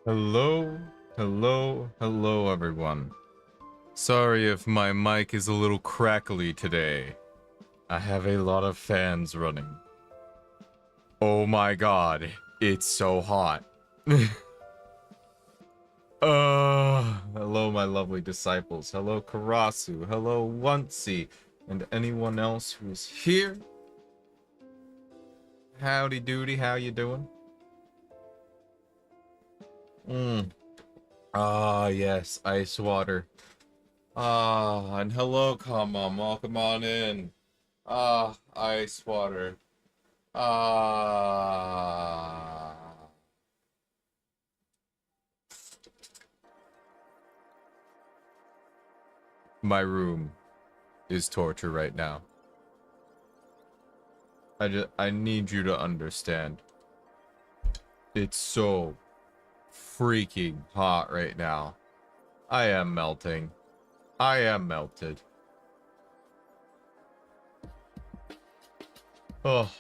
Hello, hello everyone. Sorry if my mic is a little crackly today. I have a lot of fans running. Oh my god, it's so hot. Hello my lovely disciples. Hello Karasu. Hello Oncey. And anyone else who's here. Howdy doody, how you doing? Yes, ice water. And hello, Kamam. Welcome on in. Ice water. My room is torture right now. I need you to understand. It's so freaking hot right now. I am melting. I am melted. Oh.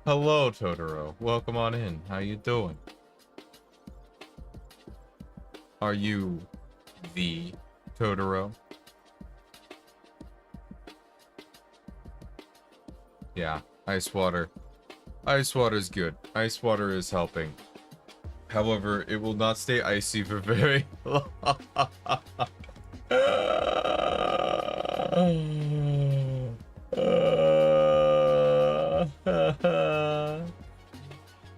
Hello, Totoro. Welcome on in. How you doing? Are you the Totoro? Yeah, ice water. Ice water is good. Ice water is helping. However, it will not stay icy for very long.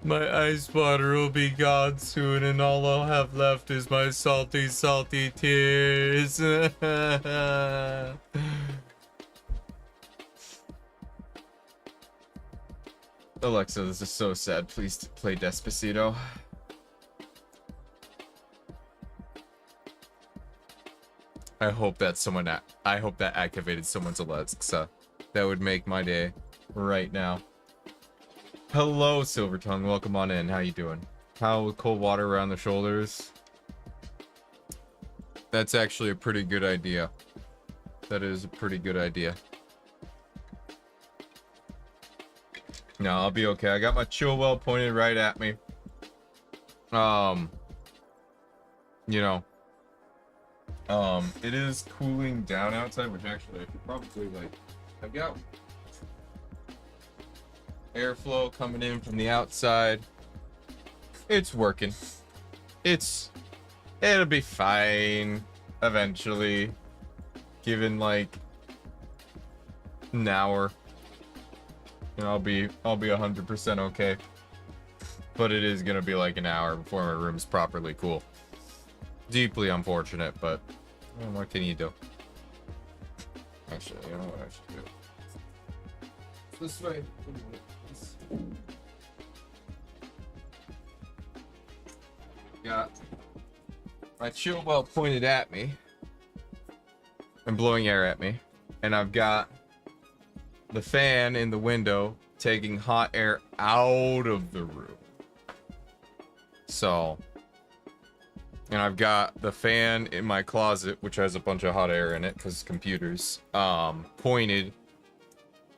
My ice water will be gone soon, and all I'll have left is my salty, salty tears. Alexa, this is so sad. Please play Despacito. I hope that I hope that activated someone's Alexa. That would make my day right now. Hello, Silver Tongue. Welcome on in. How you doing? How with cold water around the shoulders? That's actually a pretty good idea. That is a pretty good idea. No, I'll be okay. I got my chill well pointed right at me. You know. It is cooling down outside, which actually I could probably I've got airflow coming in from the outside. It's working. It'll be fine eventually. Given like an hour. And I'll be 100% okay. But it is gonna be like an hour before my room's properly cool. Deeply unfortunate, but what can you do? Actually, you know what I should do? This way. Got my chill well pointed at me and blowing air at me, and I've got the fan in the window taking hot air out of the room. So, and I've got the fan in my closet, which has a bunch of hot air in it because computers, pointed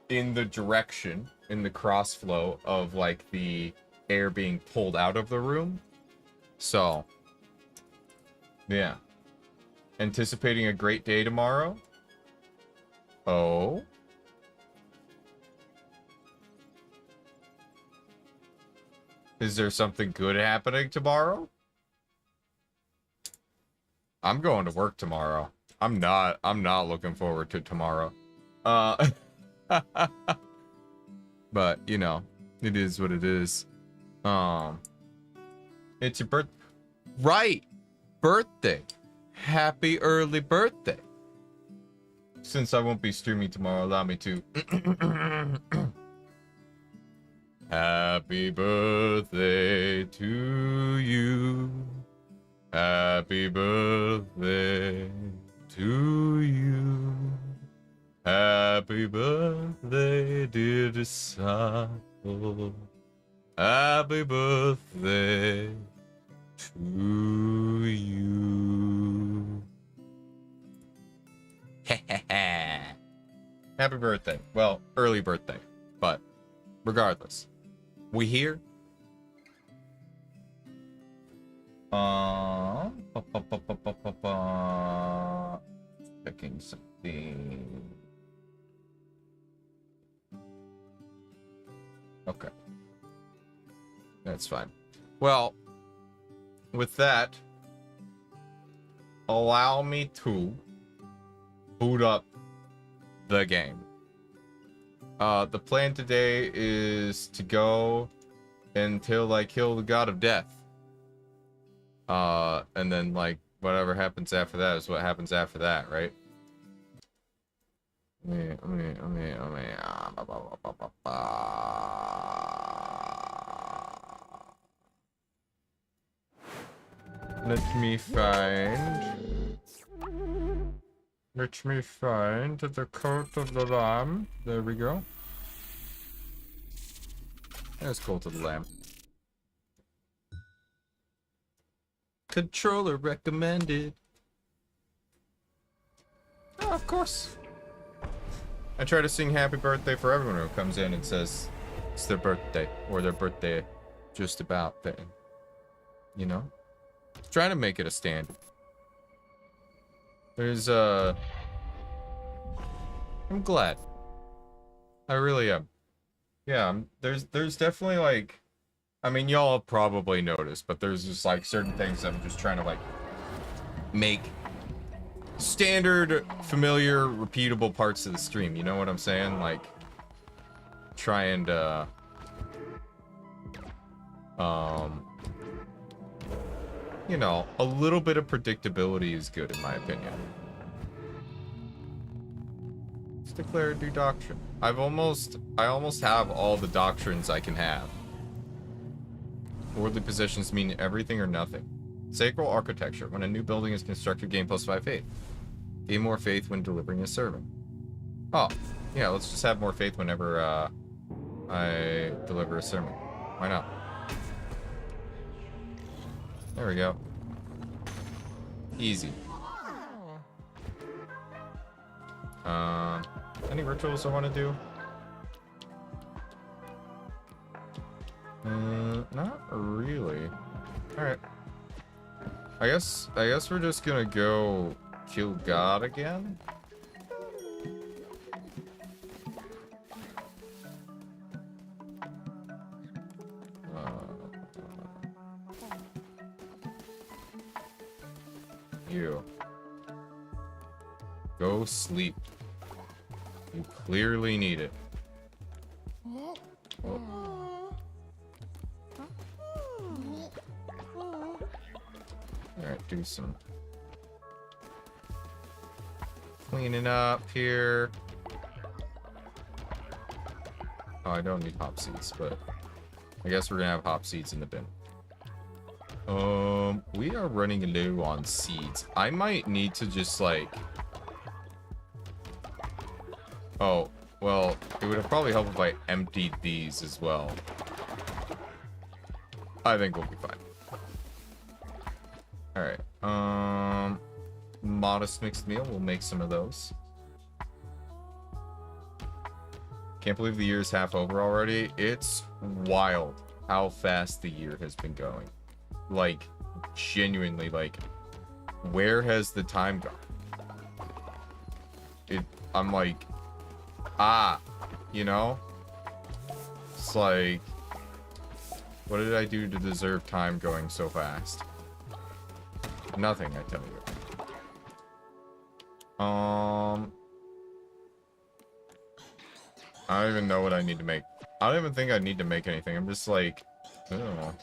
in the direction, in the cross flow of like the air being pulled out of the room. So, yeah. Anticipating a great day tomorrow. Oh. Is there something good happening tomorrow? I'm going to work tomorrow. I'm not looking forward to tomorrow. But, you know, it is what it is. It's your birthday. Right! Birthday! Happy early birthday! Since I won't be streaming tomorrow, allow me to... Happy birthday to you. Happy birthday to you. Happy birthday, dear disciple. Happy birthday to you. Happy birthday. Well, early birthday, but regardless. We here? Checking something. Okay. That's fine. Well, with that, allow me to boot up the game. The plan today is to go until I kill the god of death. And then, like, whatever happens after that is what happens after that, right? Let me find the coat of the lamb. There we go. There's coat of the lamb. Controller recommended. Oh, of course. I try to sing happy birthday for everyone who comes in and says it's their birthday or their birthday just about thing. You know? Trying to make it a standard. There's I'm glad. I really am. Yeah, there's definitely like, I mean, y'all probably noticed, but there's just like certain things I'm just trying to like make standard, familiar, repeatable parts of the stream. You know what I'm saying? Like, try and you know, a little bit of predictability is good in my opinion. Let's declare a new doctrine. I almost have all the doctrines I can have. Worldly possessions mean everything or nothing. Sacral architecture. When a new building is constructed, gain +5 faith. Gain more faith when delivering a sermon. Oh, yeah, let's just have more faith whenever I deliver a sermon. Why not? There we go. Easy. Any rituals I want to do? Not really. Alright. I guess we're just gonna go kill God again. You. Go sleep. You clearly need it. Oh. Alright, do some cleaning up here. Oh, I don't need hop seeds, but I guess we're gonna have hop seeds in the bin. We are running low on seeds. I might need to just like... Oh, well, it would have probably helped if I emptied these as well. I think we'll be fine. Alright, modest mixed meal, we'll make some of those. Can't believe the year's half over already. It's wild how fast the year has been going. Like, genuinely, like, where has the time gone? I'm like, you know? It's like, what did I do to deserve time going so fast? Nothing, I tell you. I don't even know what I need to make. I don't even think I need to make anything. I'm just like, oh,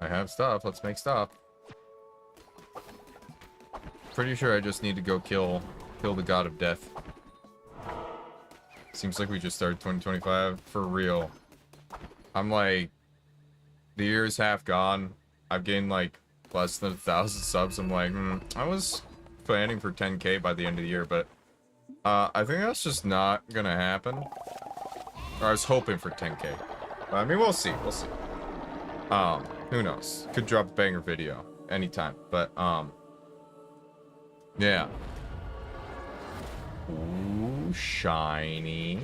I have stuff. Let's make stuff. Pretty sure I just need to go kill the god of death. Seems like we just started 2025 for real. I'm like, the year is half gone. I've gained like less than 1,000 subs. I'm like, I was planning for 10K by the end of the year, but I think that's just not gonna happen. Or I was hoping for 10K. But, I mean, we'll see. We'll see. Who knows? Could drop a banger video anytime. But, yeah. Ooh, shiny.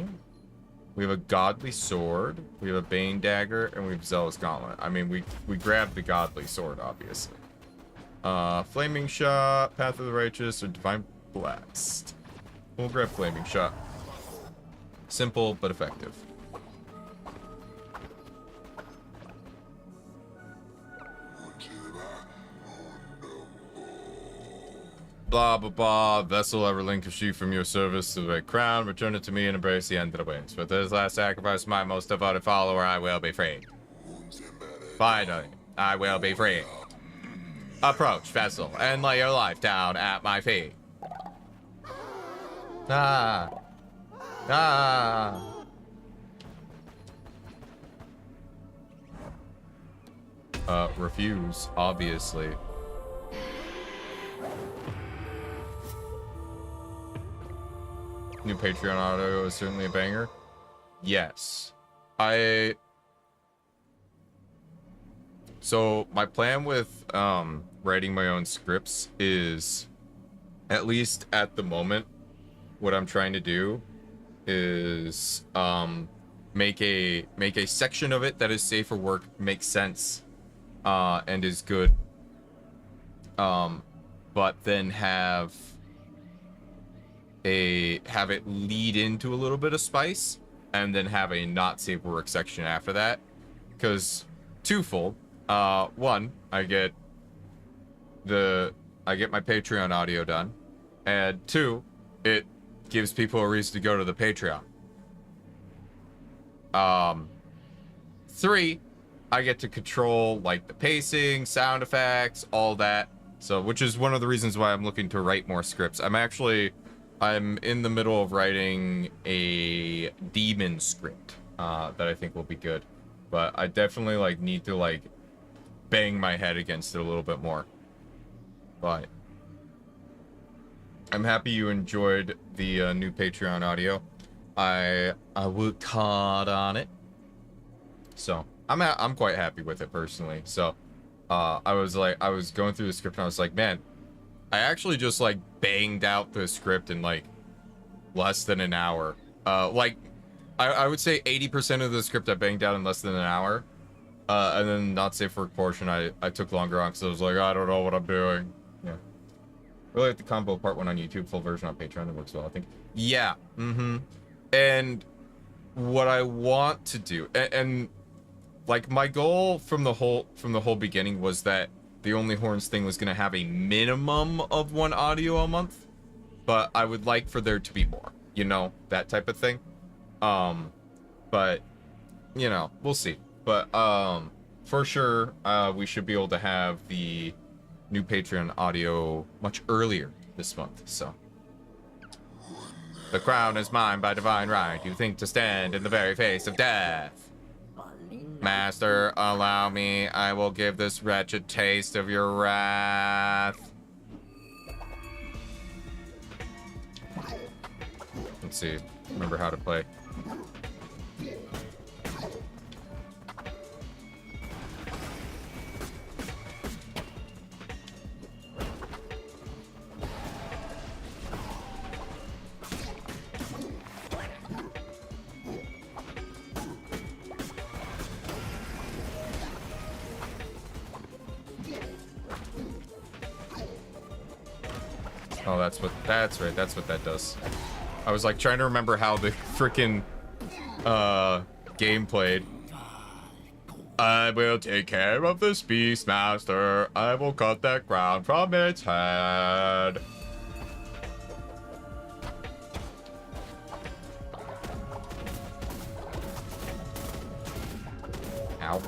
We have a godly sword. We have a bane dagger, and we have zealous gauntlet. I mean, we grabbed the godly sword, obviously. Flaming shot, path of the righteous, or divine blast. We'll grab flaming shot. Simple but effective. Blah, blah, blah. Vessel, I relinquish you from your service to the red crown. Return it to me and embrace the end of the winds. With this last sacrifice, my most devoted follower, I will be free. Finally, I will be free. Approach, vessel, and lay your life down at my feet. Ah. Ah. Refuse, obviously. New Patreon audio is certainly a banger. Yes. So my plan with writing my own scripts is, at least at the moment, what I'm trying to do is make a section of it that is safe for work, makes sense, and is good. But then have it lead into a little bit of spice, and then have a not safe for work section after that. Because twofold. One, I get my Patreon audio done, and two, it gives people a reason to go to the Patreon. Three, I get to control like the pacing, sound effects, all that. So, which is one of the reasons why I'm looking to write more scripts. I'm in the middle of writing a demon script that I think will be good, but I definitely like need to like bang my head against it a little bit more. But I'm happy you enjoyed the new Patreon audio. I worked hard on it, so I'm quite happy with it personally. So I was going through the script and I was like, man, I actually just like banged out the script in like less than an hour. Like I would say 80% of the script I banged out in less than an hour. And then not safe for work portion I took longer on because I was like, I don't know what I'm doing. Yeah. Really like the combo part 1 on YouTube, full version on Patreon. It works well, I think. Yeah. And what I want to do, and like my goal from the whole beginning was that the Only Horns thing was gonna have a minimum of 1 audio a month, but I would like for there to be more, you know, that type of thing. But you know, we'll see. But for sure, we should be able to have the new Patreon audio much earlier this month. So, the crown is mine by divine right. You think to stand in the very face of death? Master, allow me. I will give this wretch a taste of your wrath. Let's see. Remember how to play. Oh, that's right, that's what that does. I was like trying to remember how the freaking game played. I will take care of this beast, master. I will cut that crown from its head. Ow.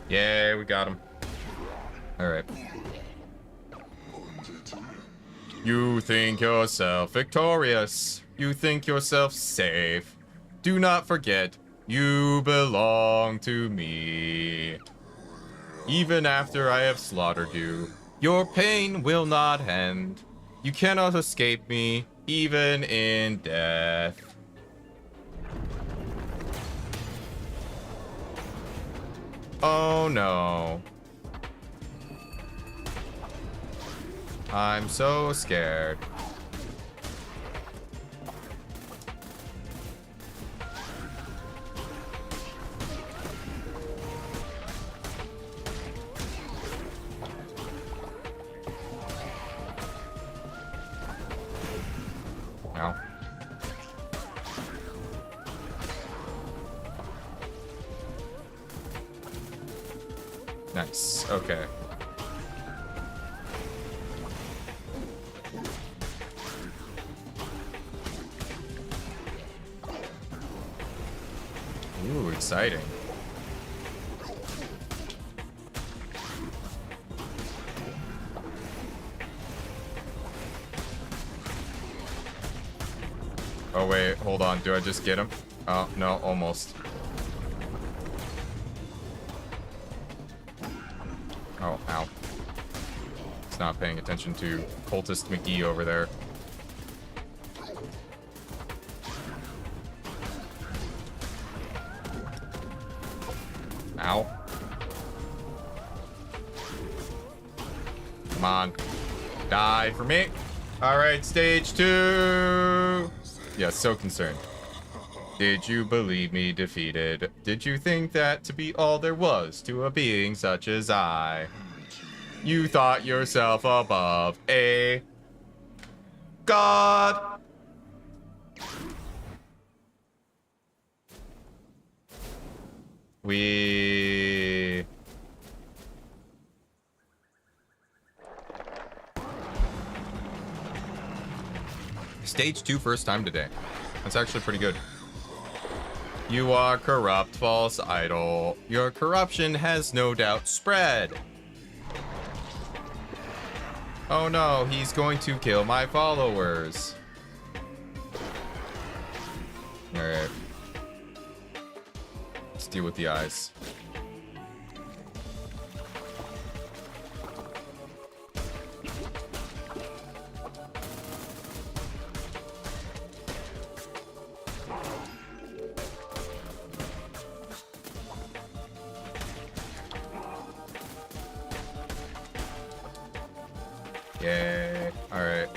Yeah, we got him. Alright. You think yourself victorious. You think yourself safe. Do not forget, you belong to me. Even after I have slaughtered you, your pain will not end. You cannot escape me, even in death. Oh no. I'm so scared. Ow. Nice. Okay. Ooh, exciting. Oh wait, hold on. Do I just get him? Oh, no, almost. Oh, ow. He's not paying attention to Cultist McGee over there. Ow. Come on. Die for me. Alright, stage 2. Yeah, so concerned. Did you believe me defeated? Did you think that to be all there was to a being such as I? You thought yourself above a god. We... Stage 2 first time today. That's actually pretty good. You are corrupt, false idol. Your corruption has no doubt spread. Oh no, he's going to kill my followers. Alright. Let's deal with the eyes. Yay. Alright.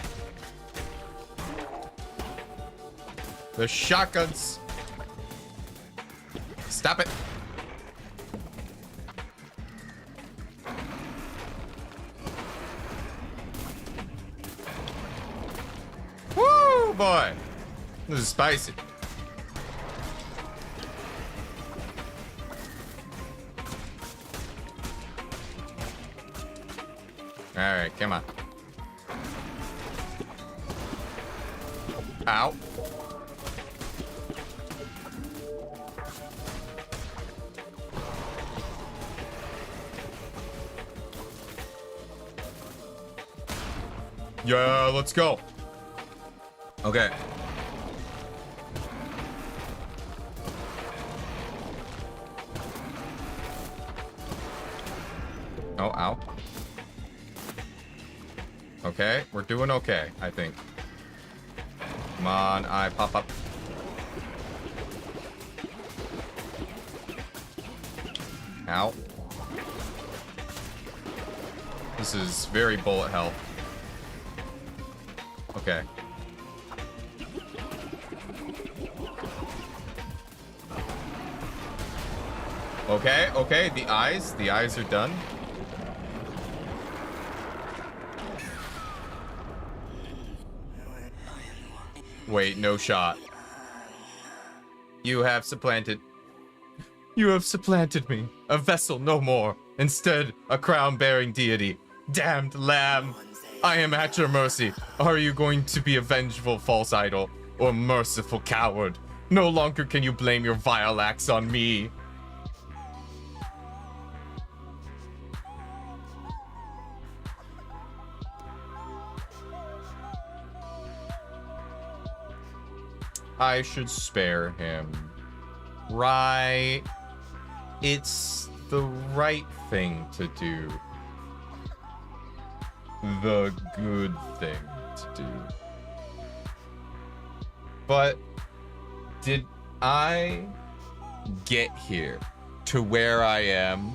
The shotguns. Stop it. Woo, boy. This is spicy. Alright, come on. Ow. Yeah, let's go. Okay. Oh, ow. Okay, we're doing okay, I think. Come on, I pop up. Ow. This is very bullet hell. Okay. Okay, okay, the eyes are done. Wait, no shot. You have supplanted me. A vessel no more. Instead, a crown-bearing deity. Damned lamb. I am at your mercy. Are you going to be a vengeful false idol or merciful coward? No longer can you blame your vile acts on me. I should spare him. Right? It's the right thing to do. The good thing to do. But did I get here to where I am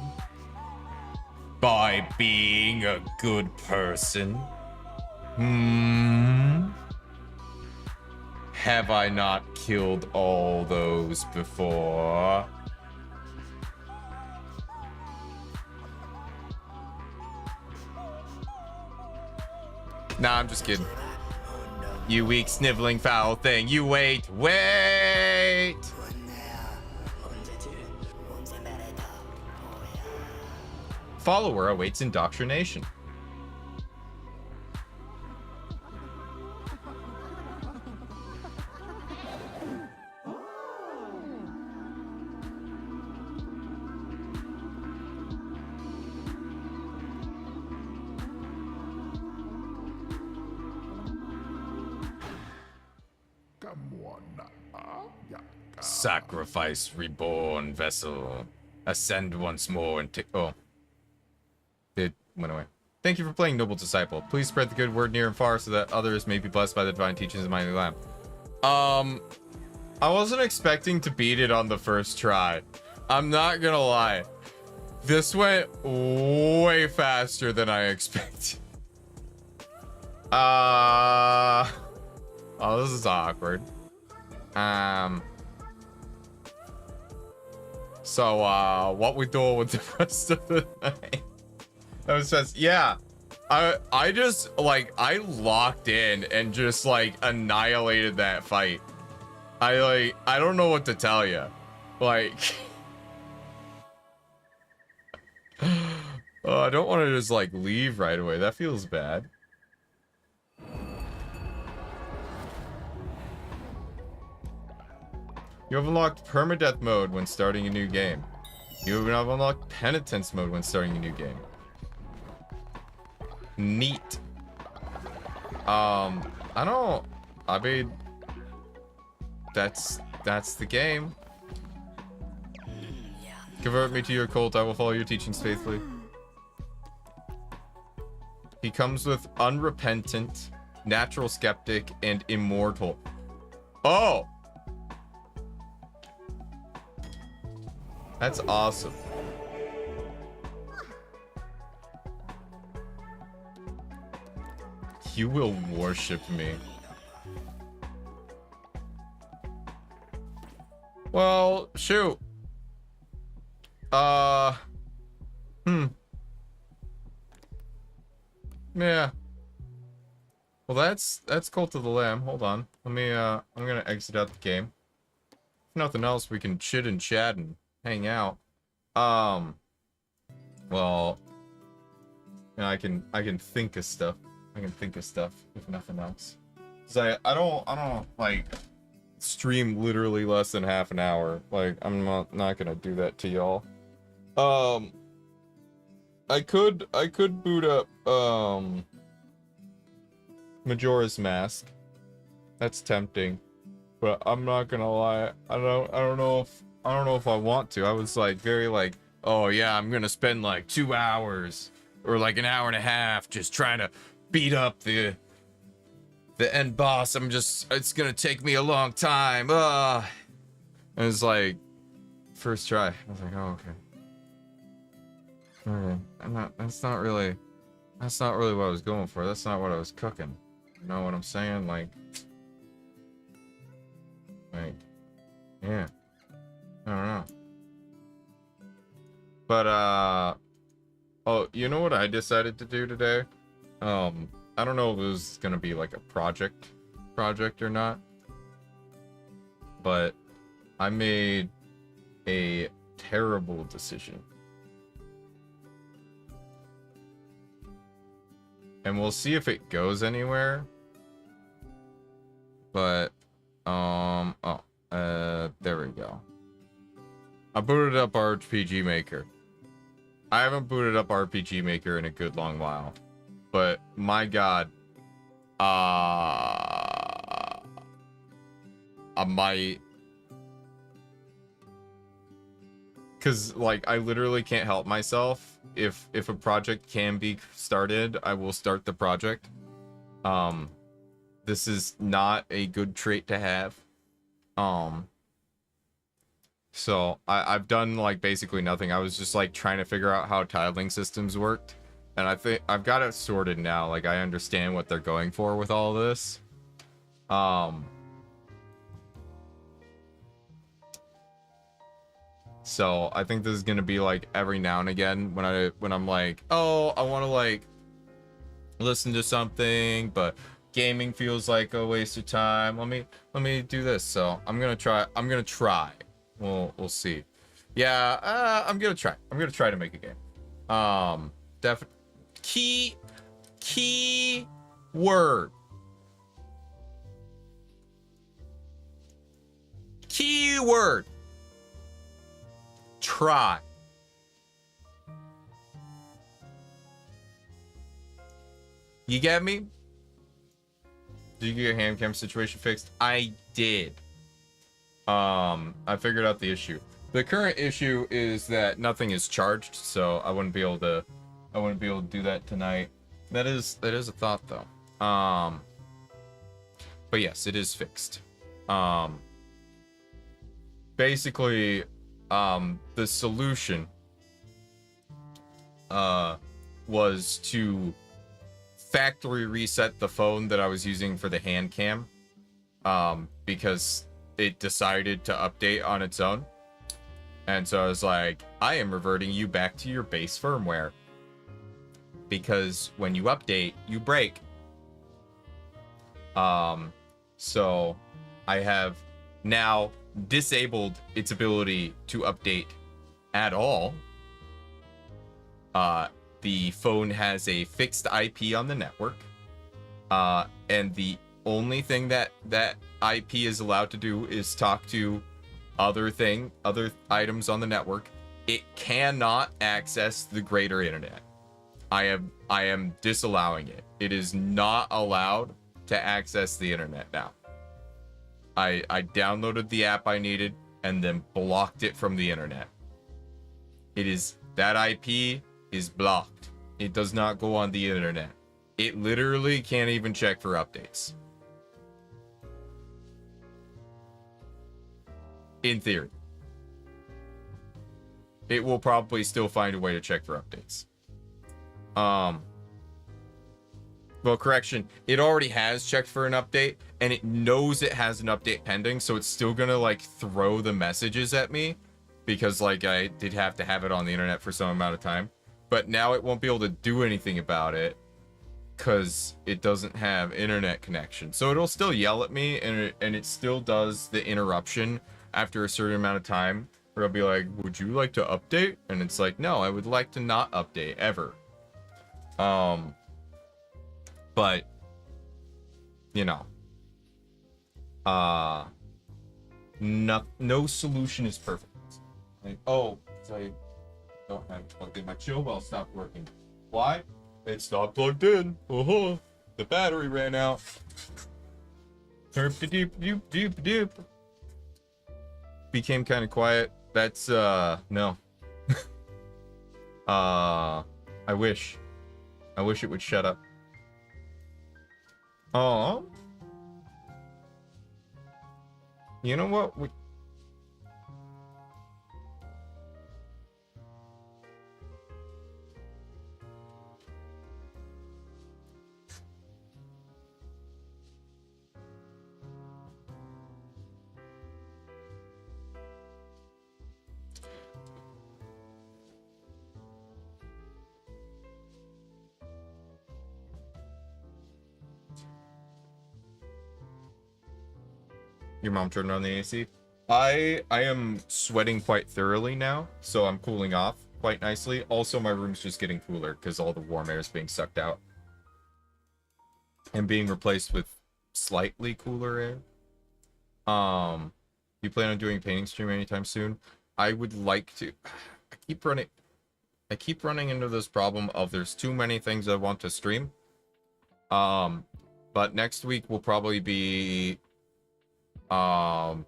by being a good person? Have I not killed all those before? Nah, I'm just kidding. You weak, sniveling, foul thing. You wait. Follower awaits indoctrination. Sacrifice, reborn vessel. Ascend once more and take. Oh. It went away. Thank you for playing, Noble Disciple. Please spread the good word near and far so that others may be blessed by the divine teachings of Mighty Lamb. I wasn't expecting to beat it on the first try. I'm not gonna lie. This went way faster than I expected. Oh, this is awkward. So, what we doing with the rest of the night? That was just, yeah. I just, like, I locked in and just, like, annihilated that fight. I don't know what to tell you. Like, oh, I don't want to just, like, leave right away. That feels bad. You have unlocked permadeath mode when starting a new game. You have unlocked penitence mode when starting a new game. Neat. I mean, that's the game. Convert me to your cult. I will follow your teachings faithfully. He comes with unrepentant, natural skeptic, and immortal. Oh! That's awesome. You will worship me. Well, shoot. Yeah. Well, that's Cult of the Lamb. Hold on. Let me, I'm gonna exit out the game. If nothing else, we can chit and chat and hang out. Well, you know, I can think of stuff. I can think of stuff, if nothing else. Cause I don't, like, stream literally less than half an hour. Like, I'm not gonna do that to y'all. I could boot up, Majora's Mask. That's tempting. But I'm not gonna lie, I don't know if I want to. I was like very like, oh yeah, I'm gonna spend like 2 hours or like an hour and a half just trying to beat up the end boss. It's gonna take me a long time. And it's like first try. I was like, oh okay. Okay. That's not really what I was going for. That's not what I was cooking. You know what I'm saying? Like yeah. I don't know. But oh, you know what I decided to do today? I don't know if it was gonna be like a project or not. But I made a terrible decision. And we'll see if it goes anywhere. But there we go. I booted up RPG Maker. I haven't booted up RPG Maker in a good long while. But my god. I might, because like I literally can't help myself. If a project can be started, I will start the project. This is not a good trait to have. So I've done like basically nothing. I was just like trying to figure out how tiling systems worked, and I think I've got it sorted now. Like I understand what they're going for with all this. So I think this is gonna be like every now and again when I'm like, oh, I want to like listen to something, but gaming feels like a waste of time. Let me do this. So I'm gonna try. We'll see. Yeah, I'm gonna try. I'm gonna try to make a game. Key word. Keyword. Try. You get me? Did you get your hand cam situation fixed? I did. I figured out the issue. The current issue is that nothing is charged, so I wouldn't be able to do that tonight. That is a thought though. But yes, it is fixed. Basically, the solution was to factory reset the phone that I was using for the hand cam, because it decided to update on its own. And so I was like, I am reverting you back to your base firmware, because when you update, you break. So I have now disabled its ability to update at all. The phone has a fixed IP on the network, and the only thing that IP is allowed to do is talk to other items on the network. It cannot access the greater internet. I am disallowing it. It is not allowed to access the internet now. I downloaded the app I needed and then blocked it from the internet. That IP is blocked. It does not go on the internet. It literally can't even check for updates. In theory. It will probably still find a way to check for updates. Well, correction, it already has checked for an update, and it knows it has an update pending, so it's still gonna like throw the messages at me, because like I did have to have it on the internet for some amount of time. But now it won't be able to do anything about it because it doesn't have internet connection. So it'll still yell at me, and it still does the interruption after a certain amount of time, where I'll be like, would you like to update? And it's like, no, I would like to not update ever. But you know, no solution is perfect. Like, oh, so I don't have plugged in. My chill well stopped working. Why? It stopped plugged in. The battery ran out. Became kind of quiet. That's no. I wish it would shut up. Oh, you know what? Your mom turned on the AC. I am sweating quite thoroughly now, so I'm cooling off quite nicely. Also, my room's just getting cooler because all the warm air is being sucked out and being replaced with slightly cooler air. You plan on doing a painting stream anytime soon? I would like to. I keep running into this problem of there's too many things I want to stream. But next week will probably be Um,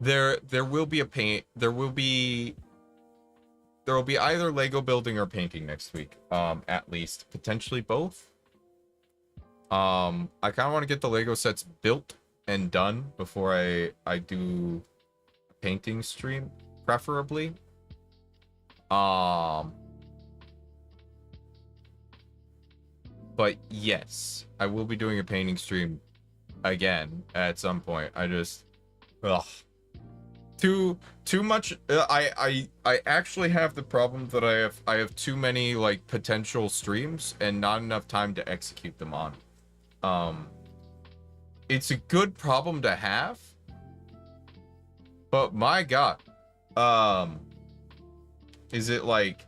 there will be a paint. There will be either Lego building or painting next week. At least potentially both. I kind of want to get the Lego sets built and done before I do a painting stream, preferably. But yes, I will be doing a painting stream again at some point. I just, ugh, too much. I actually have the problem that I have too many like potential streams and not enough time to execute them on. It's a good problem to have, but my God, is it like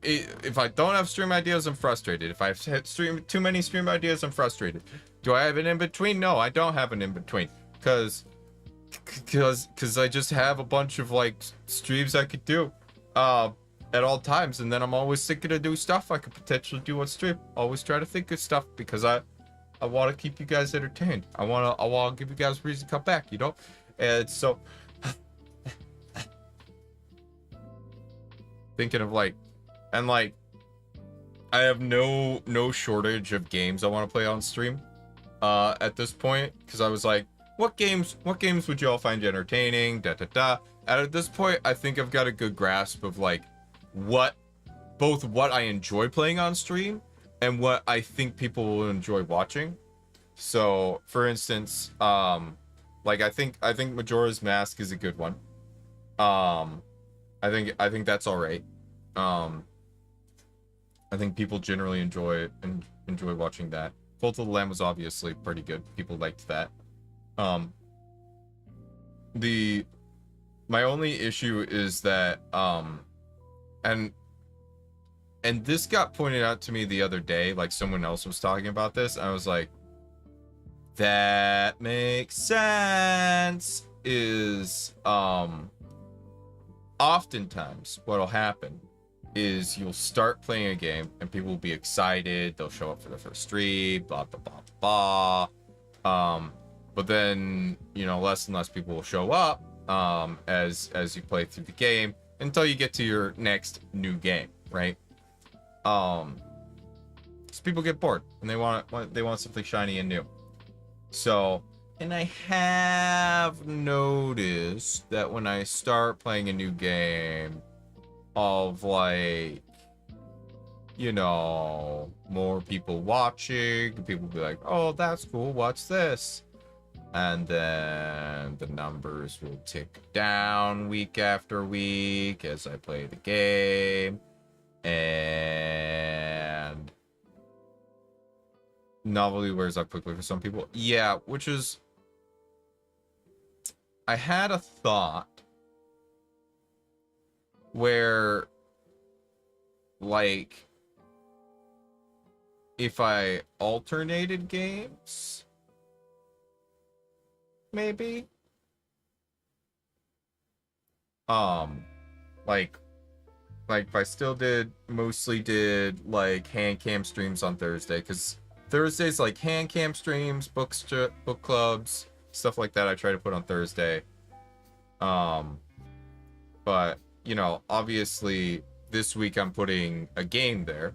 if I don't have stream ideas, I'm frustrated. If I have too many stream ideas, I'm frustrated. Do I have an in-between? No, I don't have an in-between, because I just have a bunch of like streams I could do at all times, and then I'm always thinking of new stuff I could potentially do on stream. Always try to think of stuff because I want to keep you guys entertained. I want to give you guys a reason to come back, you know? And so thinking of like, and like, I have no shortage of games I want to play on stream at this point, because I was like, what games would you all find entertaining, and at this point I think I've got a good grasp of like both what I enjoy playing on stream and what I think people will enjoy watching. So for instance, like I think Majora's Mask is a good one. I think that's all right. I think people generally enjoy watching that. Cult of the Lamb was obviously pretty good. People liked that. My only issue is that and this got pointed out to me the other day, like someone else was talking about this. I was like, that makes sense. Is oftentimes what'll happen is you'll start playing a game and people will be excited, they'll show up for the first stream, blah blah blah blah. But then, you know, less and less people will show up as you play through the game until you get to your next new game, right? So people get bored and they want something shiny and new. So, and I have noticed that when I start playing a new game of like, you know, more people watching, people be like, oh, that's cool, what's this? And then the numbers will tick down week after week as I play the game. And novelty wears up quickly for some people. Yeah, which is... I had a thought where, like, if I alternated games, maybe, like if I still mostly did like hand cam streams on Thursday, because Thursdays like hand cam streams, book clubs, stuff like that I try to put on Thursday. But you know, obviously this week I'm putting a game there,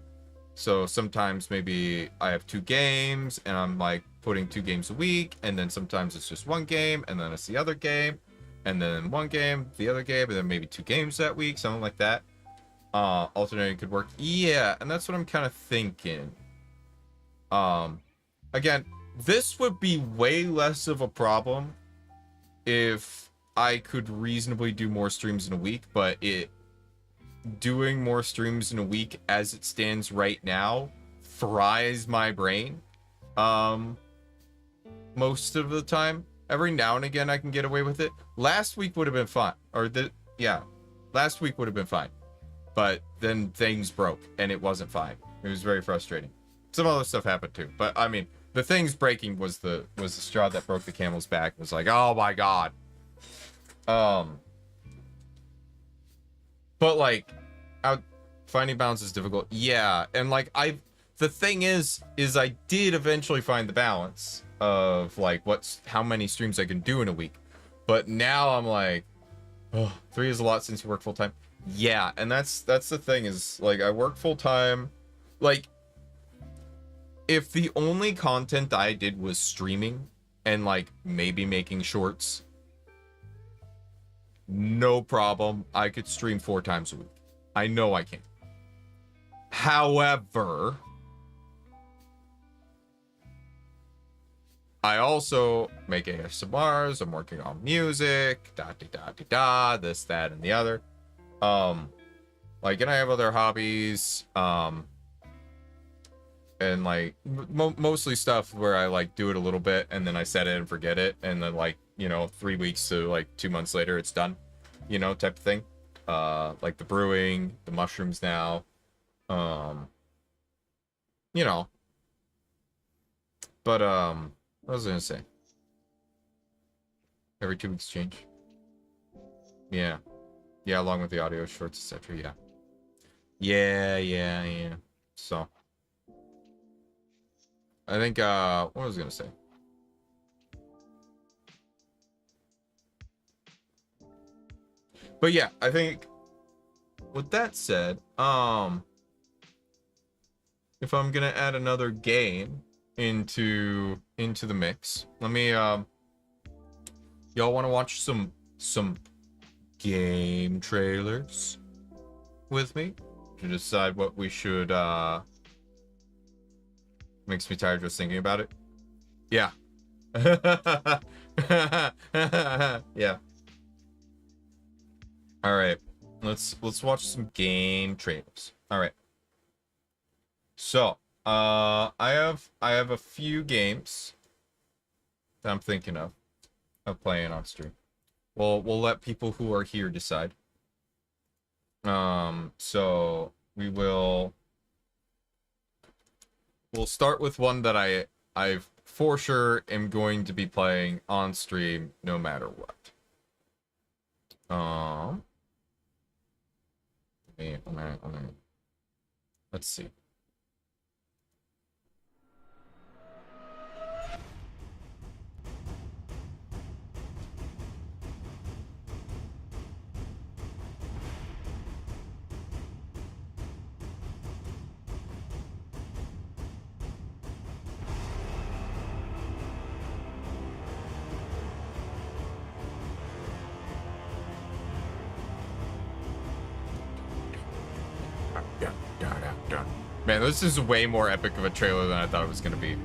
so sometimes maybe I have 2 games and I'm like putting 2 games a week, and then sometimes it's just 1 game and then it's the other game, and then 1 game, the other game, and then maybe 2 games that week, something like that. Alternating could work. Yeah, and that's what I'm kind of thinking. Again, this would be way less of a problem if I could reasonably do more streams in a week, but doing more streams in a week as it stands right now fries my brain most of the time. Every now and again I can get away with it. Last week would have been fine, last week would have been fine, but then things broke and it wasn't fine. It was very frustrating. Some other stuff happened too, but I mean, the things breaking was the straw that broke the camel's back. It was like, oh my God. But like, finding balance is difficult. Yeah, and like the thing is I did eventually find the balance of like how many streams I can do in a week. But now I'm like, oh, 3 is a lot since you work full time. Yeah, and that's the thing is like I work full time. Like if the only content I did was streaming and like maybe making shorts, no problem. I could stream 4 times a week. I know I can. However, I also make ASMRs. I'm working on music, this, that, and the other. Like, and I have other hobbies. And like mostly stuff where I like do it a little bit and then I set it and forget it, and then like 3 weeks to like 2 months later it's done, type of thing. Like the brewing, the mushrooms now, you know. But what was I gonna say? Every 2 weeks change. Yeah, along with the audio shorts, etc. Yeah. So I think what was I gonna say? But yeah, I think with that said, if I'm gonna add another game into the mix, let me y'all want to watch some game trailers with me to decide what we should makes me tired just thinking about it. Yeah. Yeah. All right. Let's watch some game trailers. All right. So, I have a few games that I'm thinking of playing on stream. We'll let people who are here decide. So we'll start with one that I for sure am going to be playing on stream no matter what. Let's see. Man, this is way more epic of a trailer than I thought it was gonna be.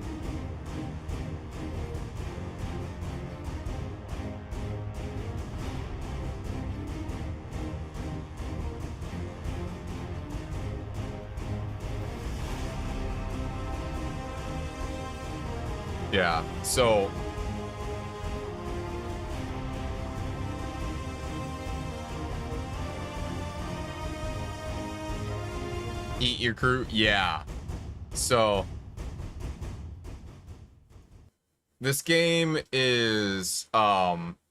Yeah, so eat your crew. Yeah. So this game is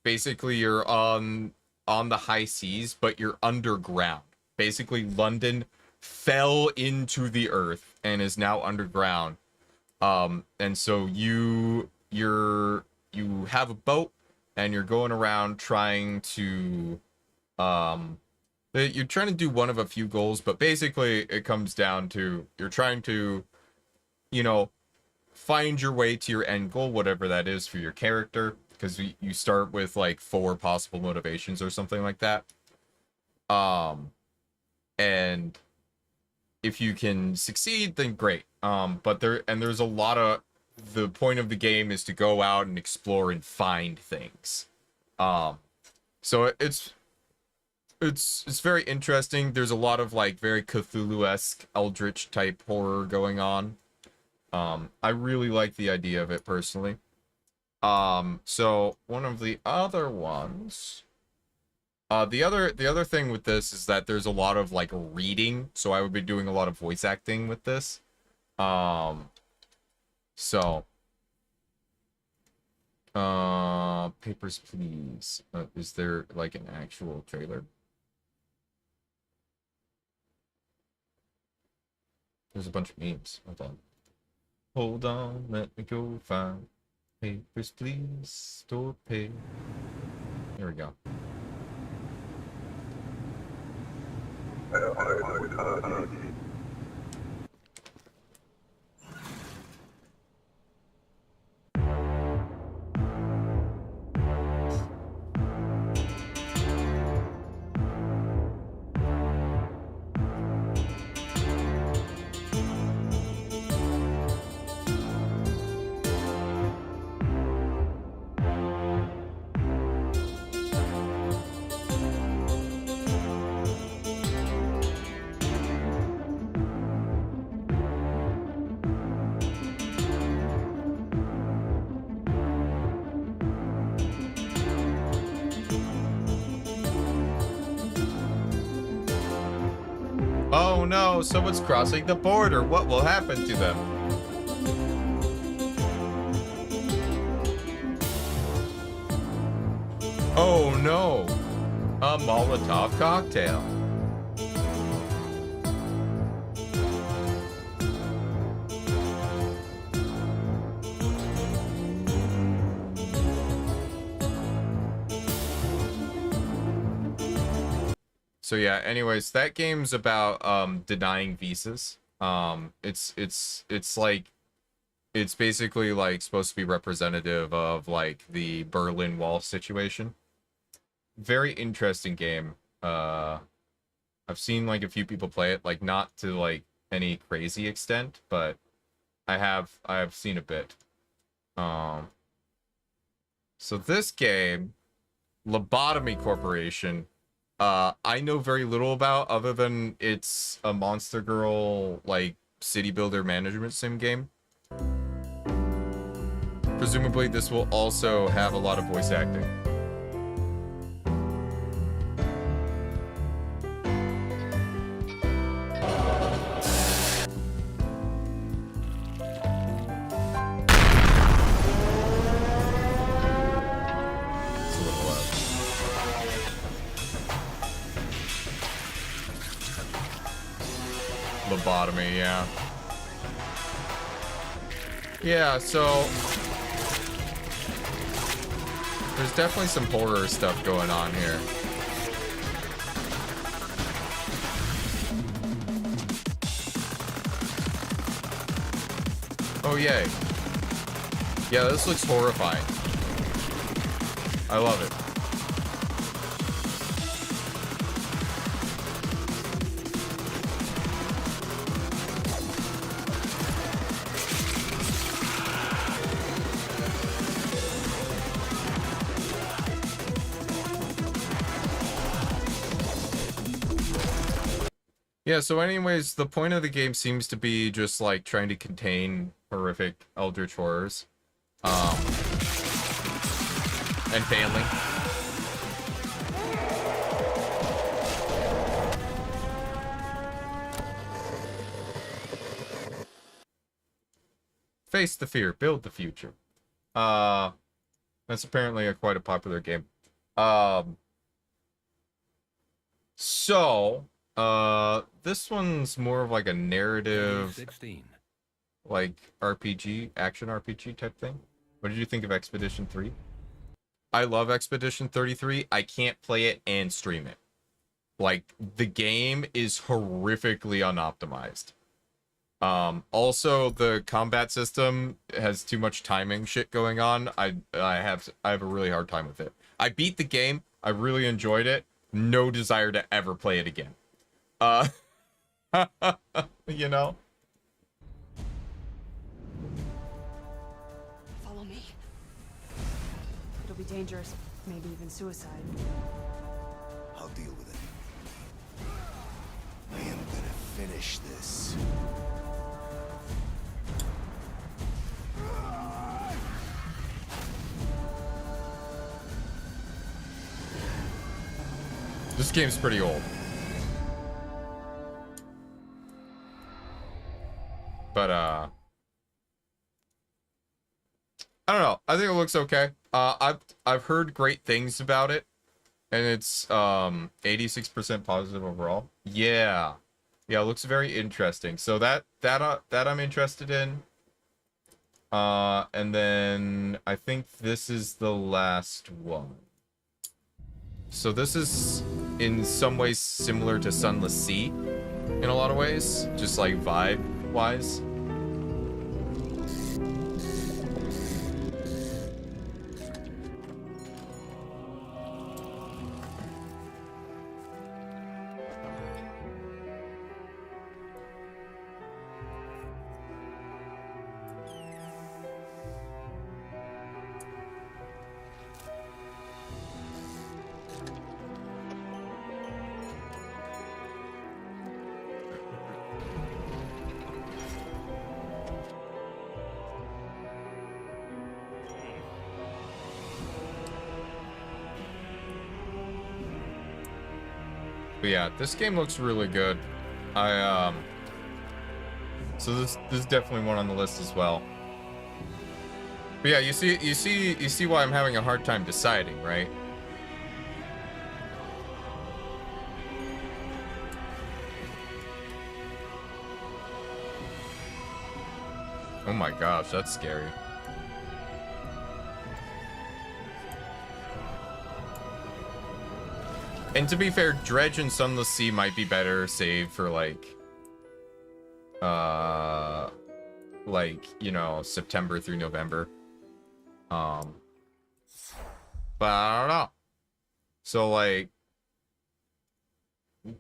basically you're on the high seas, but you're underground. Basically London fell into the earth and is now underground. And so you have a boat and you're going around trying to you're trying to do one of a few goals, but basically it comes down to you're trying to, find your way to your end goal, whatever that is for your character, because you start with like 4 possible motivations or something like that. And if you can succeed, then great. But there's a lot of, the point of the game is to go out and explore and find things. So it's very interesting. There's a lot of like very Cthulhu-esque Eldritch type horror going on. I really like the idea of it personally. So one of the other ones, the other thing with this is that there's a lot of like reading, so I would be doing a lot of voice acting with this. So Papers, Please. Is there like an actual trailer? There's a bunch of memes. Hold on. Hold on, let me go find papers, please. Store pay. There we go. Oh no, someone's crossing the border. What will happen to them? Oh no, a Molotov cocktail. So yeah, anyways, that game's about denying visas. It's like it's basically like supposed to be representative of like the Berlin Wall situation. Very interesting game. I've seen like a few people play it, like not to like any crazy extent, but I have seen a bit. So this game, Lobotomy Corporation, I know very little about other than it's a Monster Girl like city builder management sim game. Presumably this will also have a lot of voice acting. It's a little loud. Lobotomy, yeah. Yeah, so there's definitely some horror stuff going on here. Oh, yay. Yeah, this looks horrifying. I love it. Yeah, so anyways, the point of the game seems to be just like trying to contain horrific eldritch horrors. And failing. Face the fear, build the future. That's apparently quite a popular game. This one's more of like a narrative, 16. Like RPG, action RPG type thing. What did you think of Expedition 3? I love Expedition 33. I can't play it and stream it. Like, the game is horrifically unoptimized. Also, the combat system has too much timing shit going on. I have a really hard time with it. I beat the game. I really enjoyed it. No desire to ever play it again. You know? Follow me. It'll be dangerous, maybe even suicide. I'll deal with it. I am gonna finish this. This game's pretty old. But, I don't know. I think it looks okay. I've heard great things about it. And it's, 86% positive overall. Yeah. Yeah, it looks very interesting. So that I'm interested in. And then I think this is the last one. So this is in some ways similar to Sunless Sea in a lot of ways, just like vibe wise. But yeah, this game looks really good. So this is definitely one on the list as well. But yeah, you see why I'm having a hard time deciding, right? Oh my gosh, that's scary. And to be fair, Dredge and Sunless Sea might be better saved for you know, September through November. But I don't know. So like,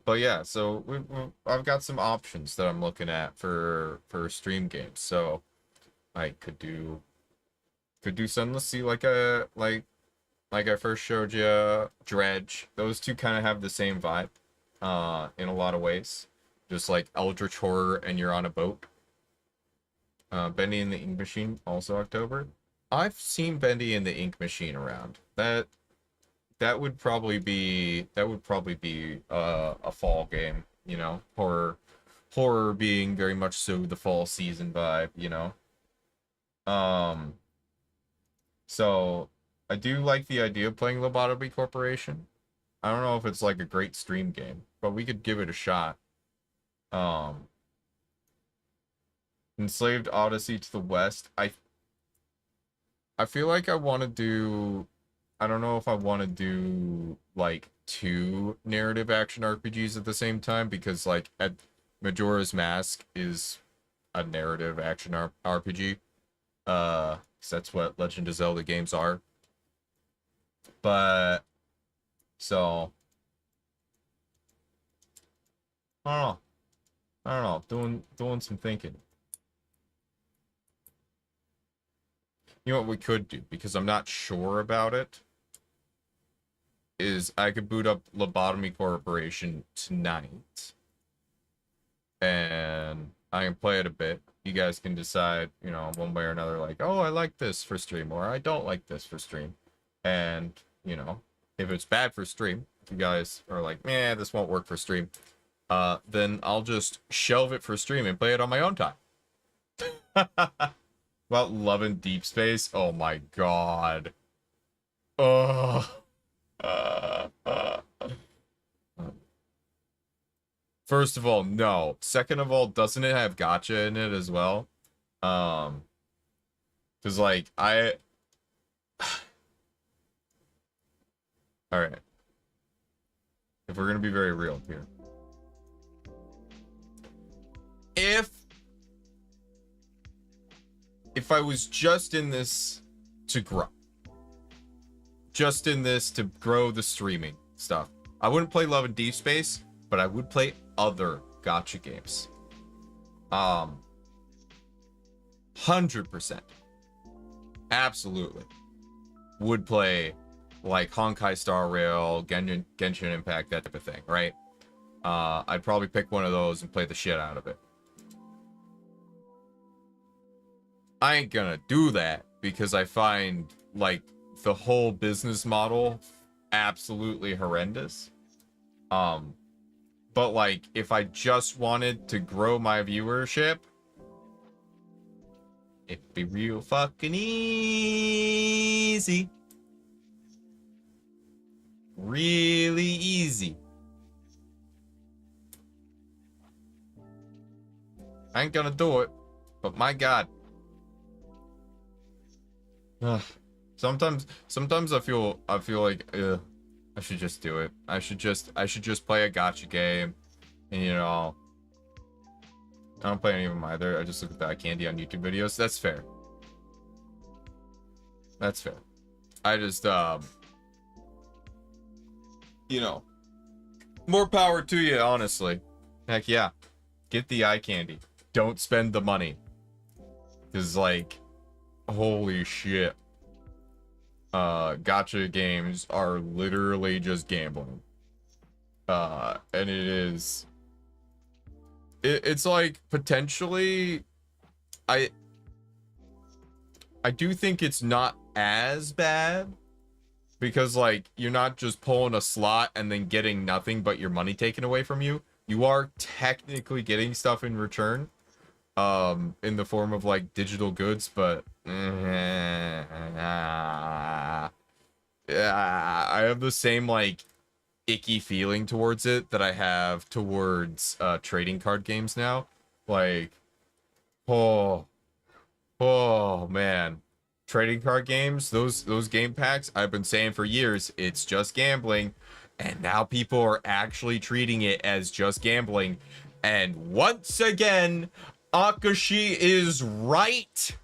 but yeah, so I've got some options that I'm looking at for stream games. So I could do Sunless Sea like I first showed you, Dredge. Those two kind of have the same vibe, in a lot of ways. Just like Eldritch Horror and you're on a boat. Bendy and the Ink Machine, also October. I've seen Bendy and the Ink Machine around. That would probably be a fall game, you know. Horror being very much so the fall season vibe, you know. So I do like the idea of playing Lobotomy Corporation. I don't know if it's like a great stream game, but we could give it a shot. Enslaved Odyssey to the West. I feel like I want to do... I don't know if I want to do, like, 2 narrative action RPGs at the same time, because, like, Majora's Mask is a narrative action RPG. 'Cause that's what Legend of Zelda games are. But, so... I don't know. Doing some thinking. You know what we could do, because I'm not sure about it, is I could boot up Lobotomy Corporation tonight. And I can play it a bit. You guys can decide, you know, one way or another, like, oh, I like this for stream, or I don't like this for stream. And, you know, if it's bad for stream, if you guys are like, meh, this won't work for stream, then I'll just shelve it for stream and play it on my own time. About Love in Deep Space? Oh my god. Oh. First of all, no. Second of all, doesn't it have gacha in it as well? Because, like, Alright. If we're gonna be very real here. If I was just in this to grow. Just in this to grow the streaming stuff. I wouldn't play Love in Deep Space, but I would play other gacha games. 100%. Absolutely. Would play like Honkai Star Rail, Genshin Impact, that type of thing, right? I'd probably pick one of those and play the shit out of it. I ain't gonna do that because I find like the whole business model absolutely horrendous. But like if I just wanted to grow my viewership, it'd be real fucking easy. Really easy. I ain't gonna do it, but my God. Ugh. Sometimes I feel like I should just do it. I should just play a gacha game, and you know, I don't play any of them either. I just look at that candy on YouTube videos. That's fair. That's fair. I just you know, more power to you, honestly. Heck yeah, get the eye candy. Don't spend the money. Cause like, holy shit. Gacha games are literally just gambling. And it's like potentially, I do think it's not as bad because like you're not just pulling a slot and then getting nothing but your money taken away from you. You are technically getting stuff in return, in the form of like digital goods, but yeah, I have the same like icky feeling towards it that I have towards trading card games now. Like, oh man, trading card games, those game packs, I've been saying for years, it's just gambling, and now people are actually treating it as just gambling. And once again, Akashi is right.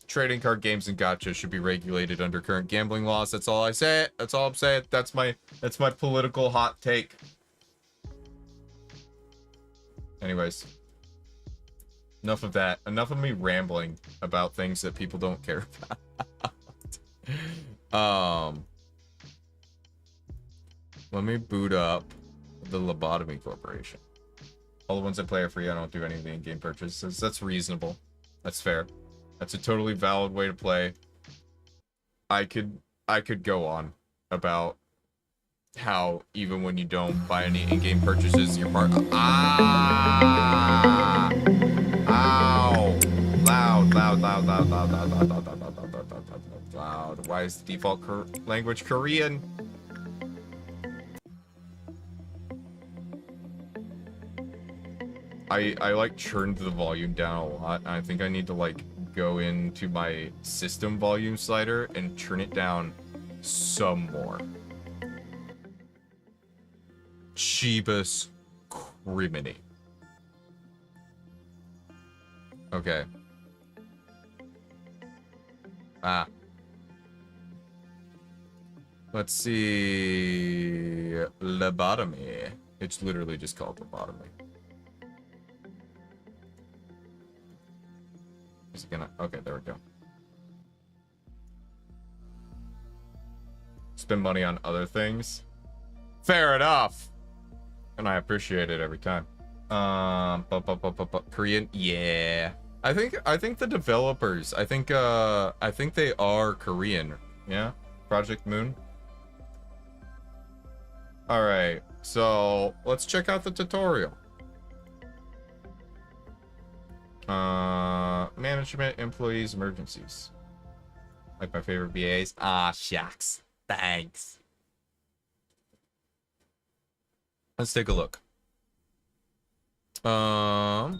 Trading card games and gacha should be regulated under current gambling laws. That's all I say. That's all I'm saying. That's my political hot take. Anyways, enough of that. Enough of me rambling about things that people don't care about. Let me boot up the Lobotomy Corporation. All the ones I play are free. I don't do any of the in-game purchases. That's reasonable. That's fair. That's a totally valid way to play. I could go on about how even when you don't buy any in-game purchases, you're part of... Ah! Ow! Loud. Why is the default language Korean? I like turned the volume down a lot. I think I need to like go into my system volume slider and turn it down some more. Jeebus criminy. Okay. Let's see. Lobotomy. It's literally just called lobotomy. Is it gonna... Okay, there we go. Spend money on other things. Fair enough. And I appreciate it every time. Korean, yeah. I think the developers, I think they are Korean. Yeah? Project Moon. Alright, so let's check out the tutorial. Management, employees, emergencies. Like my favorite BAs. Ah, shucks. Thanks. Let's take a look. Hello,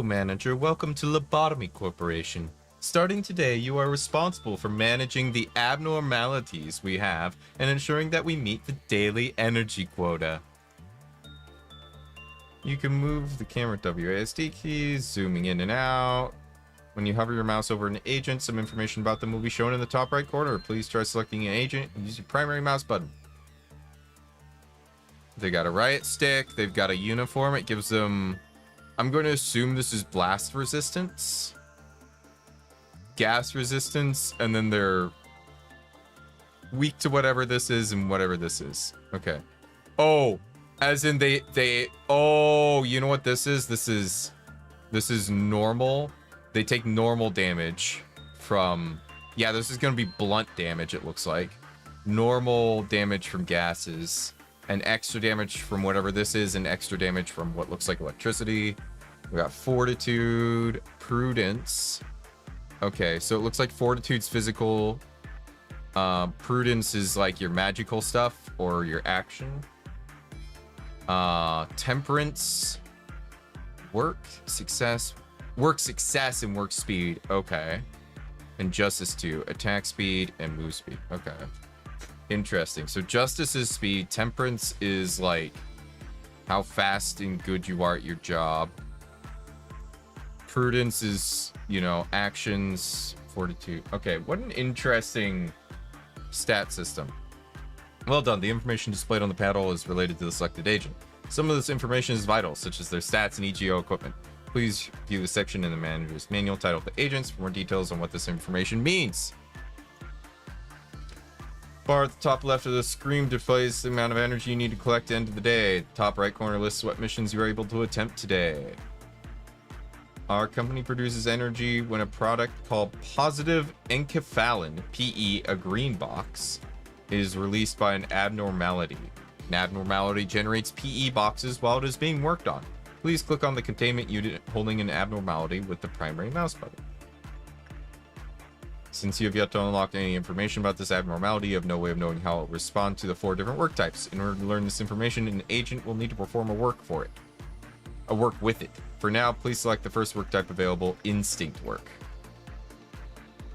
manager. Welcome to Lobotomy Corporation. Starting today, you are responsible for managing the abnormalities we have and ensuring that we meet the daily energy quota. You can move the camera with WASD keys, zooming in and out. When you hover your mouse over an agent, some information about them will be shown in the top right corner. Please try selecting an agent and use your primary mouse button. They got a riot stick. They've got a uniform. It gives them... I'm going to assume this is blast resistance, gas resistance, and then they're weak to whatever this is and whatever this is. Okay. Oh, as in oh, you know what this is? This is normal. They take normal damage from... Yeah, this is going to be blunt damage, it looks like. Normal damage from gases. And extra damage from whatever this is, and extra damage from what looks like electricity. We got fortitude, prudence. Okay, so it looks like fortitude's physical. Prudence is like your magical stuff or your action. Temperance, work success, and work speed. Okay. And justice 2, attack speed and move speed. Okay. Interesting. So justice is speed. Temperance is like how fast and good you are at your job. Prudence is, you know, actions. Fortitude. Okay, what an interesting stat system. Well done. The information displayed on the panel is related to the selected agent. Some of this information is vital, such as their stats and EGO equipment. Please view the section in the manager's manual titled The Agents for more details on what this information means. Bar at the top left of the screen displays the amount of energy you need to collect at the end of the day. The top right corner lists what missions you are able to attempt today. Our company produces energy when a product called positive enkephalin, PE, a green box, is released by an abnormality. An abnormality generates PE boxes while it is being worked on. Please click on the containment unit holding an abnormality with the primary mouse button. Since you have yet to unlock any information about this abnormality, you have no way of knowing how it will respond to the 4 different work types. In order to learn this information, an agent will need to perform a work with it. For now, please select the first work type available, instinct work.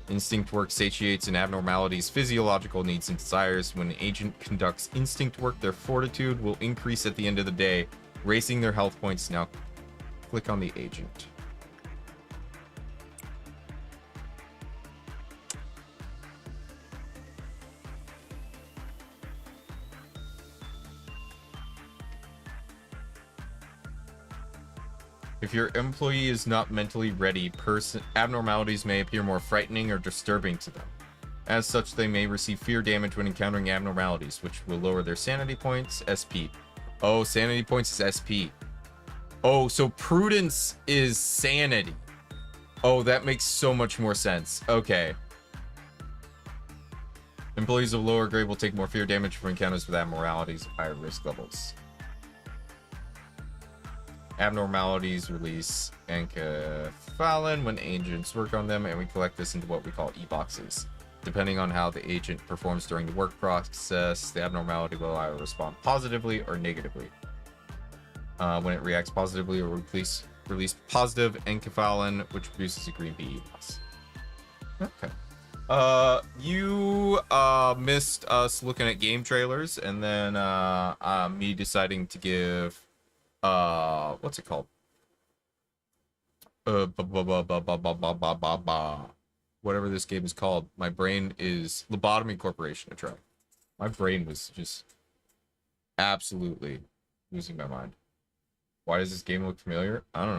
Instinct work satiates an abnormality's physiological needs and desires. When an agent conducts instinct work, their fortitude will increase at the end of the day, raising their health points. Now, click on the agent. If your employee is not mentally ready, abnormalities may appear more frightening or disturbing to them. As such, they may receive fear damage when encountering abnormalities, which will lower their sanity points, SP. Oh, sanity points is SP. Oh, so prudence is sanity. Oh, that makes so much more sense. Okay. Employees of lower grade will take more fear damage from encounters with abnormalities of higher risk levels. Abnormalities release enkephalin when agents work on them, and we collect this into what we call e-boxes. Depending on how the agent performs during the work process, the abnormality will either respond positively or negatively. When it reacts positively, it will release positive enkephalin, which produces a green PE box. Okay. You missed us looking at game trailers, and then me deciding to give what's it called? Whatever this game is called. My brain is Lobotomy Corporation a try. My brain was just absolutely losing my mind. Why does this game look familiar? I don't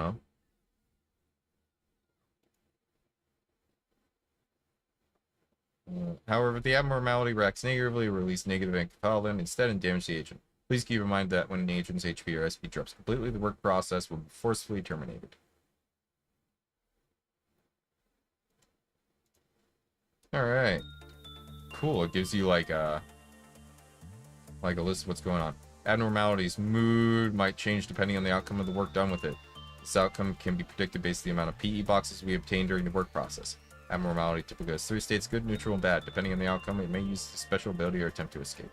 know. However, if the abnormality reacts negatively, release negative enkephalin instead and damage the agent. Please keep in mind that when an agent's HP or SP drops completely, the work process will be forcefully terminated. Alright. Cool, it gives you like a list of what's going on. Abnormalities. Mood might change depending on the outcome of the work done with it. This outcome can be predicted based on the amount of PE boxes we obtain during the work process. Abnormality typically has 3 states, good, neutral, and bad. Depending on the outcome, it may use a special ability or attempt to escape.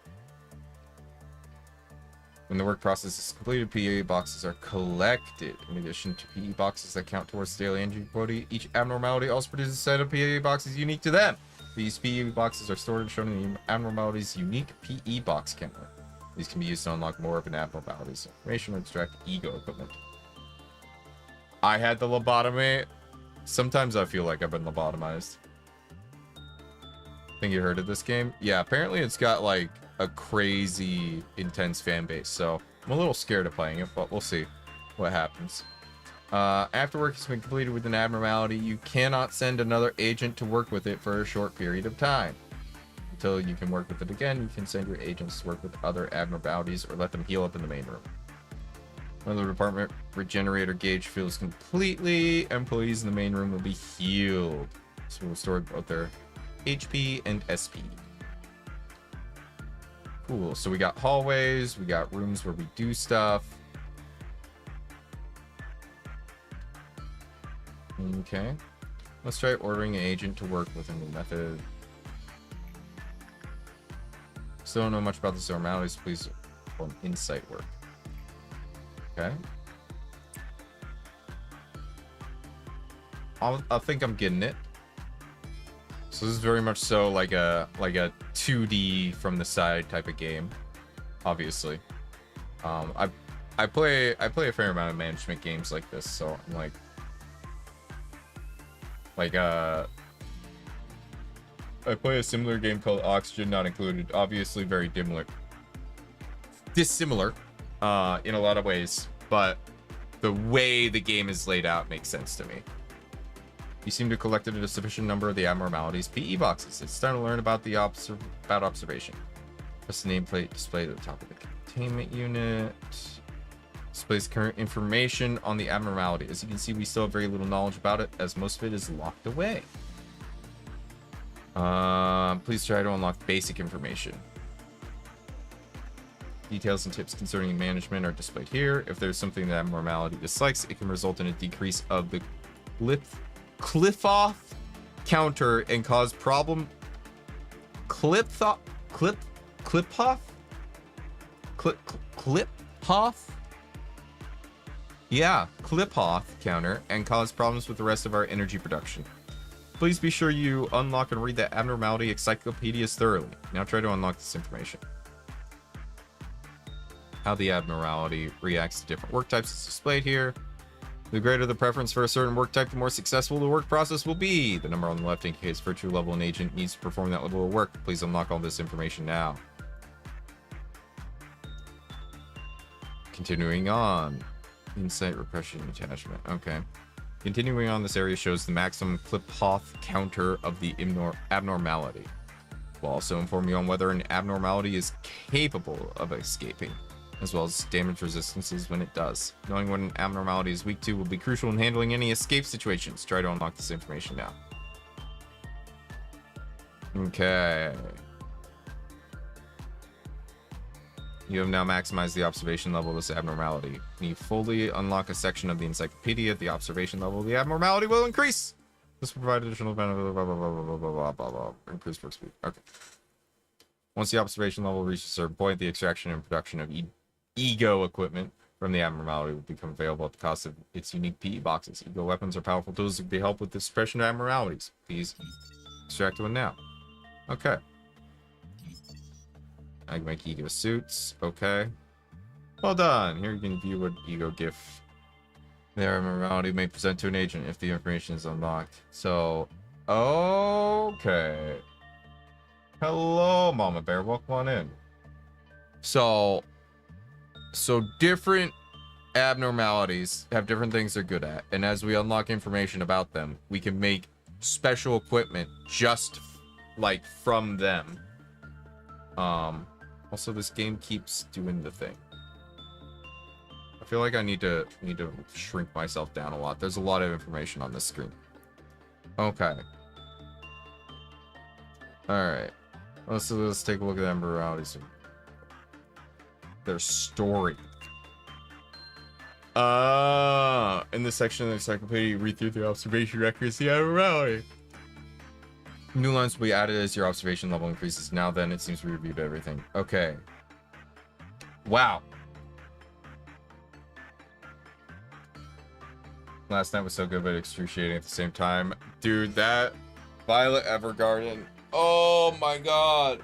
When the work process is completed, PE boxes are collected. In addition to PE boxes that count towards daily energy quota, each abnormality also produces a set of PE boxes unique to them. These PE boxes are stored and shown in the abnormality's unique PE box counter. These can be used to unlock more of an abnormality's information or extract ego equipment. I had the lobotomy. Sometimes I feel like I've been lobotomized. Think you heard of this game? Yeah, apparently it's got like a crazy intense fan base, so I'm a little scared of playing it, but we'll see what happens. After work has been completed with an abnormality, you cannot send another agent to work with it for a short period of time. Until you can work with it again, you can send your agents to work with other abnormalities or let them heal up in the main room. When the department regenerator gauge fills completely, employees in the main room will be healed. So we'll restore both their HP and SP. Cool, so we got hallways, we got rooms where we do stuff. Okay. Let's try ordering an agent to work with a new method. Still don't know much about the abnormalities. Please perform insight work. Okay. I think I'm getting it. So this is very much so like a 2D from the side type of game, obviously. I play a fair amount of management games like this, so I'm I play a similar game called Oxygen Not Included, obviously very dissimilar in a lot of ways, but the way the game is laid out makes sense to me. You seem to have collected a sufficient number of the abnormalities PE boxes. It's time to learn about about observation. Press the nameplate displayed at the top of the containment unit. Displays current information on the abnormality. As you can see, we still have very little knowledge about it, as most of it is locked away. Please try to unlock basic information. Details and tips concerning management are displayed here. If there's something that abnormality dislikes, it can result in a decrease of the cliff-off counter and cause problem. Clip-off counter and cause problems with the rest of our energy production. Please be sure you unlock and read the abnormality encyclopedias thoroughly. Now try to unlock this information. How the abnormality reacts to different work types is displayed here. The greater the preference for a certain work type, the more successful the work process will be. The number on the left indicates virtue level an agent needs to perform that level of work. Please unlock all this information now. Continuing on. Insight, repression, attachment. Okay. Continuing on, this area shows the maximum clip-off counter of the abnormality. We'll also inform you on whether an abnormality is capable of escaping, as well as damage resistances when it does. Knowing what an abnormality is weak to will be crucial in handling any escape situations. Try to unlock this information now. Okay. You have now maximized the observation level of this abnormality. When you fully unlock a section of the encyclopedia, the observation level of the abnormality will increase. This will provide additional benefit. Blah, blah, blah, blah, blah, blah, blah, blah. Increased work speed. Okay. Once the observation level reaches a certain point, the extraction and production of ego equipment from the abnormality will become available at the cost of its unique PE boxes. Ego weapons are powerful tools that can help with the suppression of abnormalities. Please extract one now. Okay. I can make ego suits. Okay. Well done. Here you can view what ego gift the abnormality may present to an agent if the information is unlocked. So, okay. Hello, Mama Bear. Welcome on in. So different abnormalities have different things they're good at, and as we unlock information about them, we can make special equipment just like from them. Also, this game keeps doing the thing. I feel like I need to shrink myself down a lot. There's a lot of information on this screen. Okay. All right. Let's take a look at the abnormalities. Their story. In this section of the encyclopedia, you read through the observation records. The abnormality. New lines will be added as your observation level increases. Now then, it seems we reviewed everything. Okay. Wow. Last night was so good, but excruciating at the same time. Dude, that Violet Evergarden. Oh my god.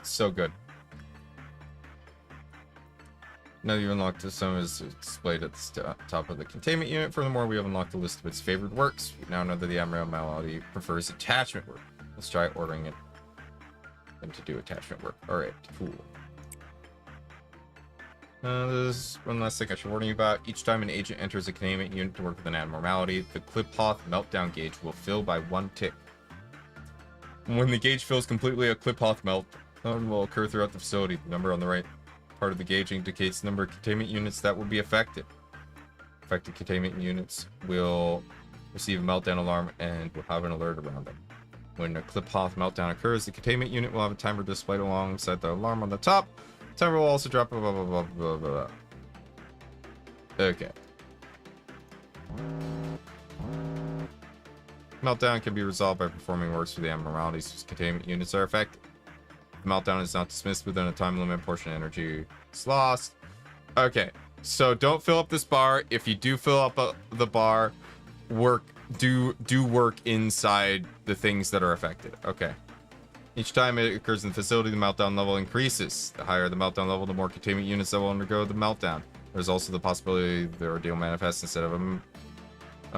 So good. Now you've unlocked some is displayed at the top of the containment unit. Furthermore, we have unlocked a list of its favored works. We now know that the abnormality prefers attachment work. Let's try ordering it them to do attachment work. Alright, cool. There's one last thing I should warn you about. Each time an agent enters a containment unit to work with an abnormality, the clip-off meltdown gauge will fill by 1 tick. When the gauge fills completely, a clip-off meltdown will occur throughout the facility. The number on the right part of the gauge indicates the number of containment units that will be affected. Affected containment units will receive a meltdown alarm and will have an alert around them. When a clip-off meltdown occurs, the containment unit will have a timer displayed alongside the alarm on the top. The timer will also drop blah blah blah blah blah blah. Okay. Meltdown can be resolved by performing works for the abnormalities whose containment units are affected. The meltdown is not dismissed within a time limit. Portion of energy is lost. Okay, so don't fill up this bar. If you do fill up the bar, do work inside the things that are affected. Okay. Each time it occurs in the facility, the meltdown level increases. The higher the meltdown level, the more containment units that will undergo the meltdown. There's also the possibility the ordeal manifests instead of a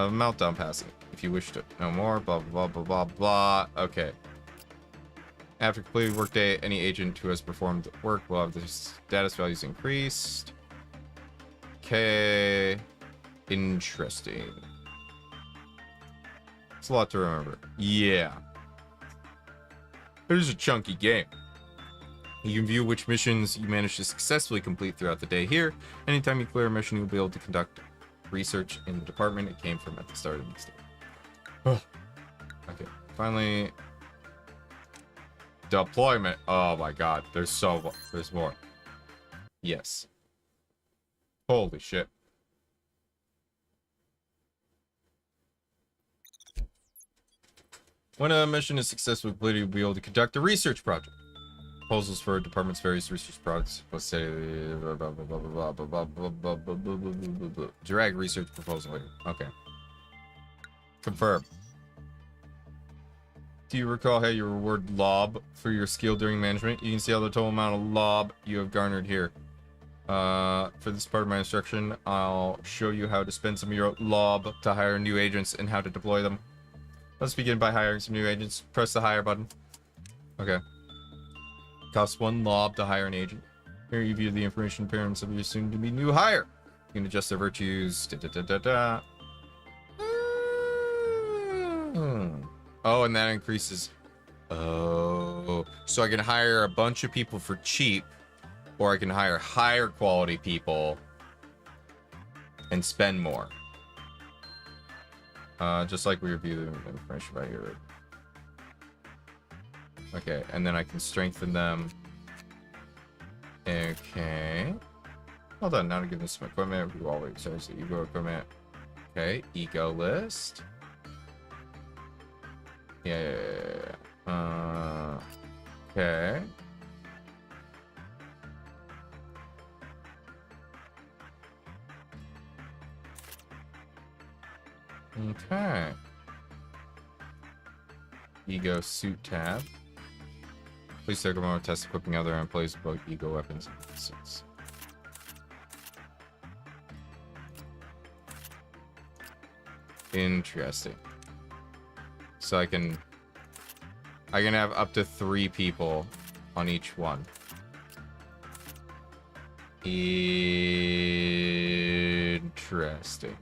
meltdown passing. If you wish to know more, blah, blah, blah, blah, blah. Okay. After completed workday, any agent who has performed work will have the status values increased. Okay. Interesting. It's a lot to remember. Yeah. It is a chunky game. You can view which missions you managed to successfully complete throughout the day here. Anytime you clear a mission, you'll be able to conduct research in the department it came from at the start of this day. Oh. Okay. Finally. Deployment. Oh my god. There's more. Yes. Holy shit. When a mission is successfully completed, you'll be able to conduct a research project. Proposals for a department's various research projects. Let's say drag research proposal later. Okay. Confirm. Do you recall how you reward lob for your skill during management? You can see how the total amount of lob you have garnered here. For this part of my instruction, I'll show you how to spend some of your lob to hire new agents and how to deploy them. Let's begin by hiring some new agents. Press the hire button. Okay. Costs 1 lob to hire an agent. Here you view the information parents of your soon-to-be new hire. You can adjust their virtues. Oh, and that increases. Oh. So I can hire a bunch of people for cheap, or I can hire higher quality people and spend more. Just like we reviewed the information right here. Okay, and then I can strengthen them. Okay. Hold on, now to give them some equipment. We always says the ego equipment. Okay, ego list. Yeah. Okay. Okay. Ego suit tab. Please take a moment to test equipping other employees with both ego weapons and suits. Interesting. So I can have up to 3 people on each one. Interesting.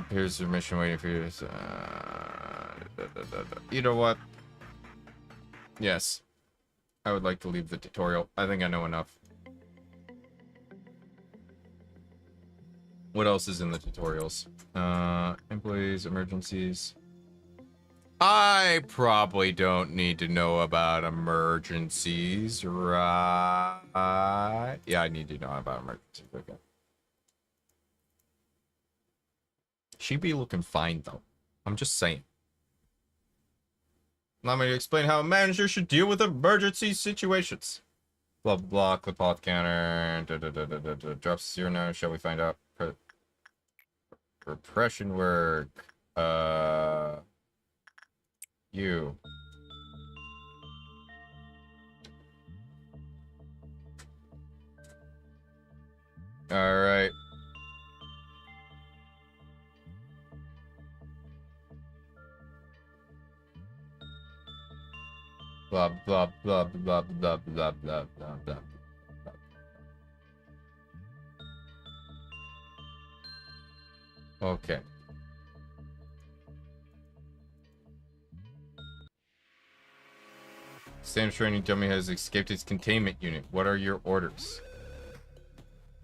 Here's the mission waiting for you. You know what? Yes. I would like to leave the tutorial. I think I know enough. What else is in the tutorials? Employees, emergencies. I probably don't need to know about emergencies, right? Yeah, I need to know about emergencies. Okay. She be looking fine, though. I'm just saying. Allow me to explain how a manager should deal with emergency situations. Blah, blah, blah. Clip auth counter. Drops 0 now. Shall we find out? Repression work. You. Alright. Blah, blah, blah, blah, blah, blah, blah, blah, blah. Okay. Sam's training dummy has escaped its containment unit. What are your orders?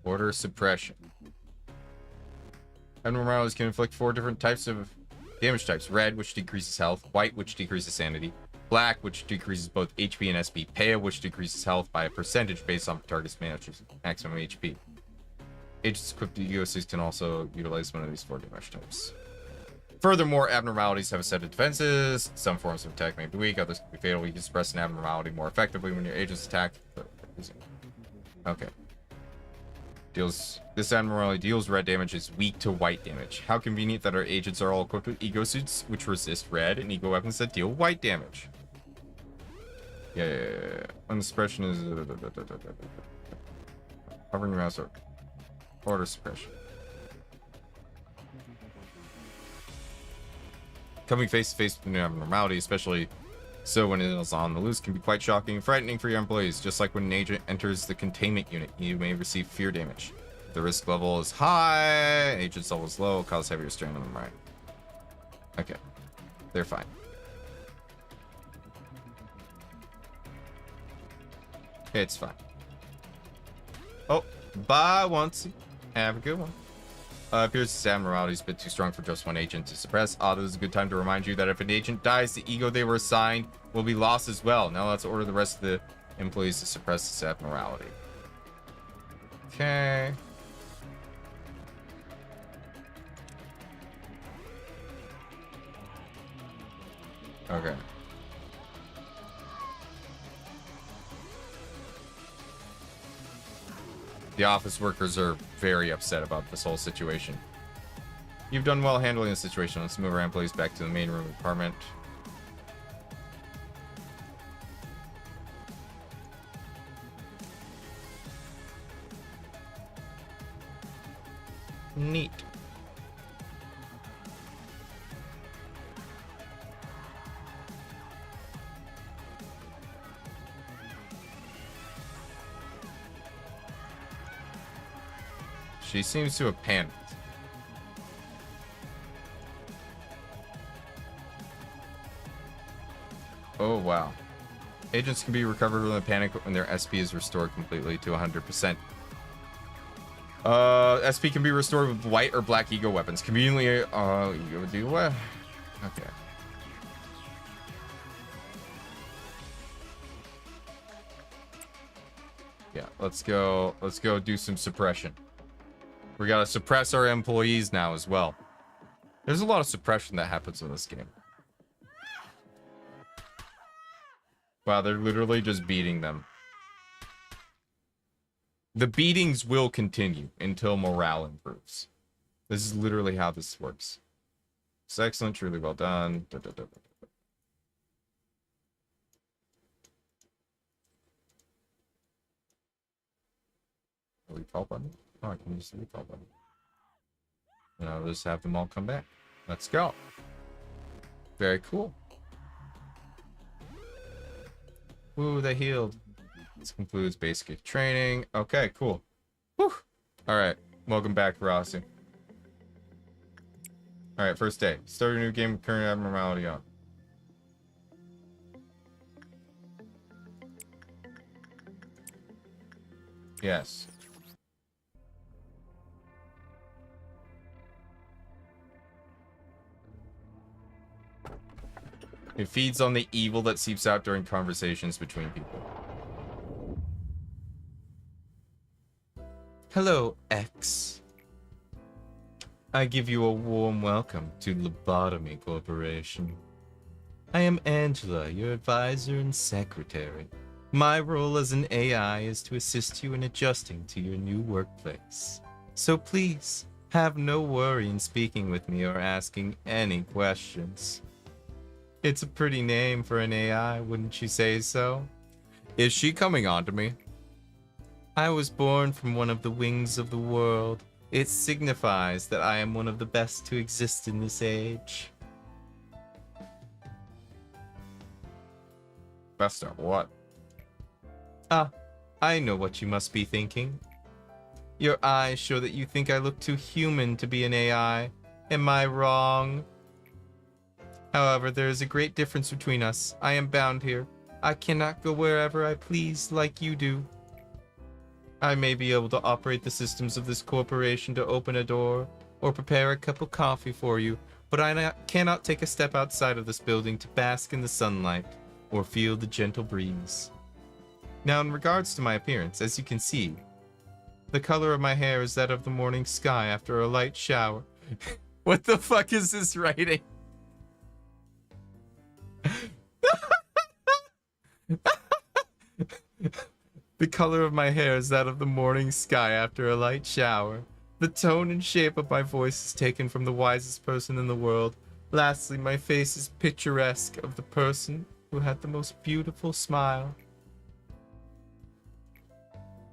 Order suppression. Abnormalities can inflict 4 different types of damage types. Red, which decreases health. White, which decreases sanity. Black, which decreases both HP and SP. Pale, which decreases health by a percentage based on the target's maximum HP. Agents equipped with Ego 6 can also utilize one of these 4 damage types. Furthermore, abnormalities have a set of defenses. Some forms of attack may be weak, others can be fatal. You can suppress an abnormality more effectively when your agent's attacked. Okay. This abnormality deals red damage, is weak to white damage. How convenient that our agents are all equipped with ego suits which resist red and ego weapons that deal white damage. Yeah. When the suppression is hovering your mouse order suppression. Coming face to face with an abnormality, especially so when it is on the loose, can be quite shocking and frightening for your employees. Just like when an agent enters the containment unit, you may receive fear damage. If the risk level is high, agent's level is low, cause heavier strain on them, right? Okay. They're fine. It's fine. Oh, bye once. Have a good one. Appears this abnormality is a bit too strong for just one agent to suppress. This is a good time to remind you that if an agent dies, the ego they were assigned will be lost as well. Now let's order the rest of the employees to suppress this abnormality. Okay. Okay. The office workers are very upset about this whole situation. You've done well handling the situation. Let's move our employees back to the main room apartment. Neat. She seems to have panicked. Oh, wow. Agents can be recovered from the panic when their SP is restored completely to 100%. SP can be restored with white or black ego weapons. Conveniently, ego do what? Okay. Yeah, let's go do some suppression. We gotta suppress our employees now as well. There's a lot of suppression that happens in this game. Wow, they're literally just beating them. The beatings will continue until morale improves. This is literally how this works. It's excellent, truly well done. Recall button? Oh, I can use the recall button. And I'll just have them all come back. Let's go. Very cool. Ooh, they healed. This concludes basic training. Okay, cool. Whew. Alright, welcome back, Rossi. Alright, first day. Start a new game with current abnormality on. Yes. It feeds on the evil that seeps out during conversations between people. Hello, X. I give you a warm welcome to Lobotomy Corporation. I am Angela, your advisor and secretary. My role as an AI is to assist you in adjusting to your new workplace. So please, have no worry in speaking with me or asking any questions. It's a pretty name for an AI, wouldn't you say so? Is she coming on to me? I was born from one of the wings of the world. It signifies that I am one of the best to exist in this age. Best of what? Ah, I know what you must be thinking. Your eyes show that you think I look too human to be an AI. Am I wrong? However, there is a great difference between us. I am bound here. I cannot go wherever I please like you do. I may be able to operate the systems of this corporation to open a door or prepare a cup of coffee for you, but I cannot take a step outside of this building to bask in the sunlight or feel the gentle breeze. Now, in regards to my appearance, as you can see, the color of my hair is that of the morning sky after a light shower. What the fuck is this writing? The color of my hair is that of the morning sky after a light shower. The tone and shape of my voice is taken from the wisest person in the world. Lastly, my face is picturesque of the person who had the most beautiful smile.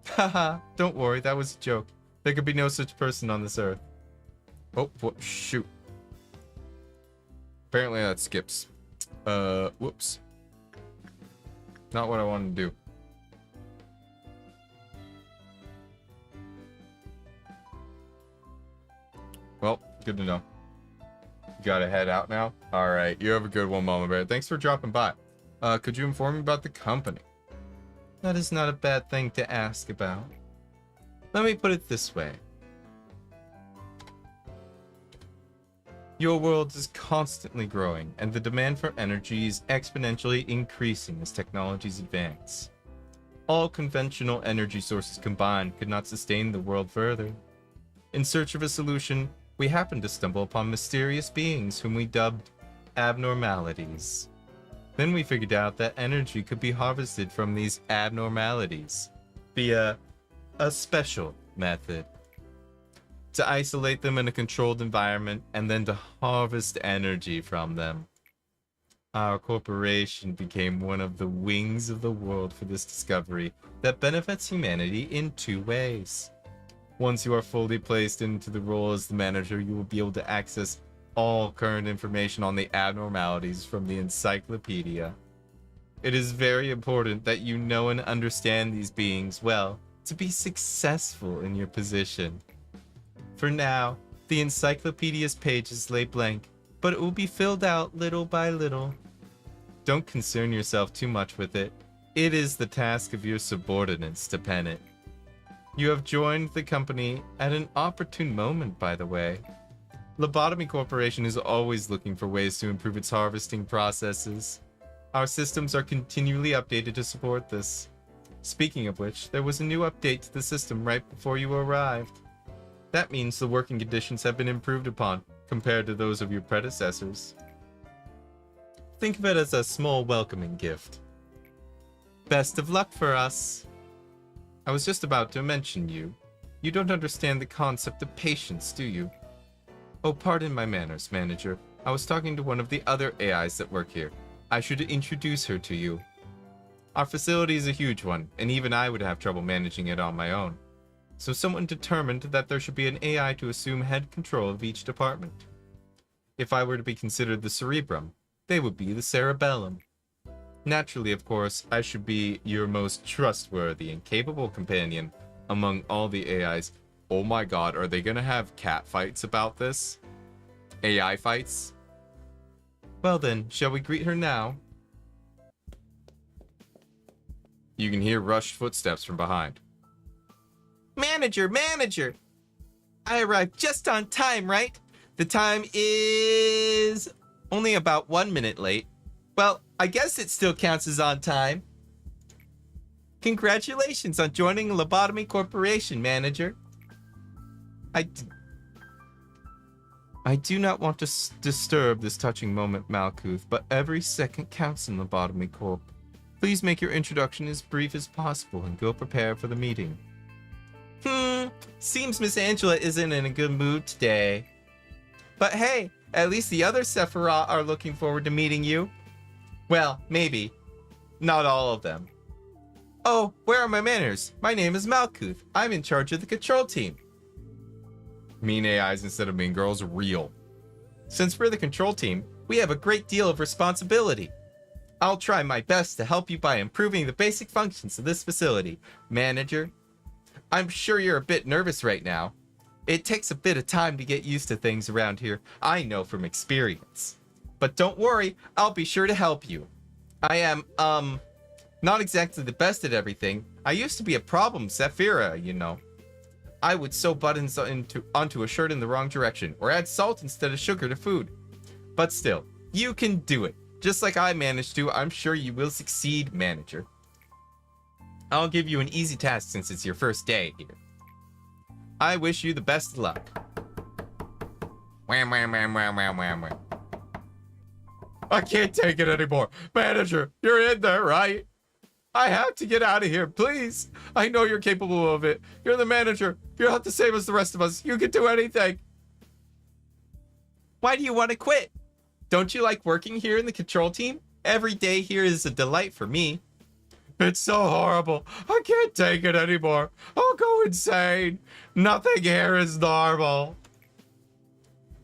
Haha, don't worry, that was a joke. There could be no such person on this earth. Oh, shoot. Apparently that skips. Whoops. Not what I wanted to do. Well, good to know. You gotta head out now? Alright, you have a good one, Mama Bear. Thanks for dropping by. Could you inform me about the company? That is not a bad thing to ask about. Let me put it this way. Your world is constantly growing, and the demand for energy is exponentially increasing as technologies advance. All conventional energy sources combined could not sustain the world further. In search of a solution, we happened to stumble upon mysterious beings whom we dubbed abnormalities. Then we figured out that energy could be harvested from these abnormalities via a special method. To isolate them in a controlled environment and then to harvest energy from them. Our corporation became one of the wings of the world for this discovery that benefits humanity in two ways. Once you are fully placed into the role as the manager, you will be able to access all current information on the abnormalities from the encyclopedia. It is very important that you know and understand these beings well to be successful in your position. For now, the encyclopedia's pages lay blank, but it will be filled out little by little. Don't concern yourself too much with it. It is the task of your subordinates to pen it. You have joined the company at an opportune moment, by the way. Lobotomy Corporation is always looking for ways to improve its harvesting processes. Our systems are continually updated to support this. Speaking of which, there was a new update to the system right before you arrived. That means the working conditions have been improved upon, compared to those of your predecessors. Think of it as a small welcoming gift. Best of luck for us! I was just about to mention you. You don't understand the concept of patience, do you? Oh, pardon my manners, manager. I was talking to one of the other AIs that work here. I should introduce her to you. Our facility is a huge one, and even I would have trouble managing it on my own. So someone determined that there should be an AI to assume head control of each department. If I were to be considered the cerebrum, they would be the cerebellum. Naturally, of course, I should be your most trustworthy and capable companion among all the AIs. Oh my god, are they gonna have cat fights about this? AI fights? Well then, shall we greet her now? You can hear rushed footsteps from behind. Manager, manager! I arrived just on time, right? The time is only about 1 minute late. Well, I guess it still counts as on time. Congratulations on joining Lobotomy Corporation, manager. I do not want to disturb this touching moment, Malkuth, but every second counts in Lobotomy Corp. Please make your introduction as brief as possible and go prepare for the meeting. Seems Miss Angela isn't in a good mood today. But hey, at least the other Sephiroth are looking forward to meeting you. Well, maybe. Not all of them. Oh, where are my manners? My name is Malkuth. I'm in charge of the control team. Mean AIs instead of mean girls, real. Since we're the control team, we have a great deal of responsibility. I'll try my best to help you by improving the basic functions of this facility, manager. I'm sure you're a bit nervous right now. It takes a bit of time to get used to things around here, I know from experience. But don't worry, I'll be sure to help you. I am, not exactly the best at everything. I used to be a problem Sephira, you know. I would sew buttons onto a shirt in the wrong direction, or add salt instead of sugar to food. But still, you can do it. Just like I managed to, I'm sure you will succeed, manager. I'll give you an easy task since it's your first day here. I wish you the best of luck. Wham, wham, wham, wham, wham, wham, wham. I can't take it anymore. Manager, you're in there, right? I have to get out of here, please. I know you're capable of it. You're the manager. You're not the same as the rest of us. You can do anything. Why do you want to quit? Don't you like working here in the control team? Every day here is a delight for me. It's so horrible. I can't take it anymore. I'll go insane. Nothing here is normal.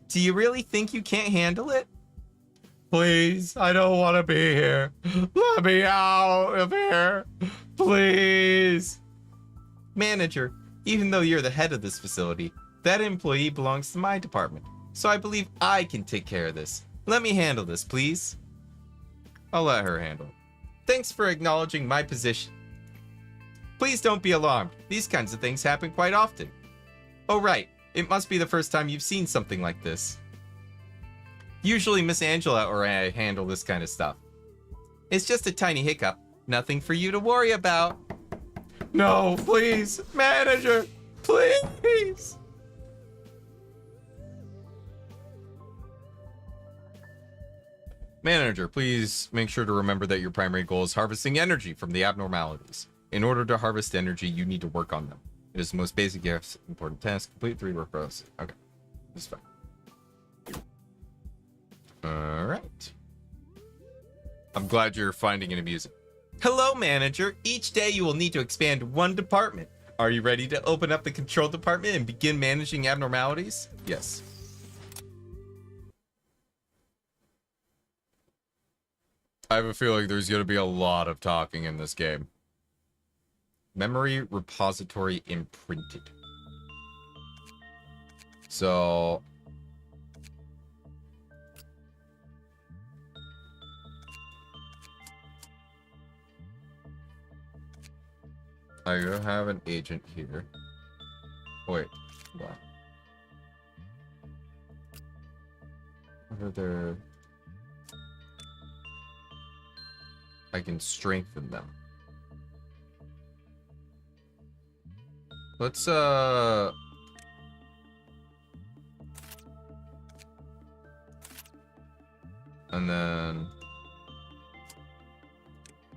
Do you really think you can't handle it? Please, I don't want to be here. Let me out of here. Please. Manager, even though you're the head of this facility, that employee belongs to my department. So I believe I can take care of this. Let me handle this, please. I'll let her handle it. Thanks for acknowledging my position. Please don't be alarmed. These kinds of things happen quite often. Oh, right. It must be the first time you've seen something like this. Usually Miss Angela or I handle this kind of stuff. It's just a tiny hiccup. Nothing for you to worry about. No, please, manager, please. Manager, please make sure to remember that your primary goal is harvesting energy from the abnormalities. In order to harvest energy, you need to work on them. It is the most basic yet important task. Complete 3 work process. Okay, this is fine. All right. I'm glad you're finding it amusing. Hello, manager. Each day you will need to expand one department. Are you ready to open up the control department and begin managing abnormalities? Yes. I have a feeling there's going to be a lot of talking in this game. Memory repository imprinted. So... I have an agent here. Wait, what? What are there? I can strengthen them. Let's and then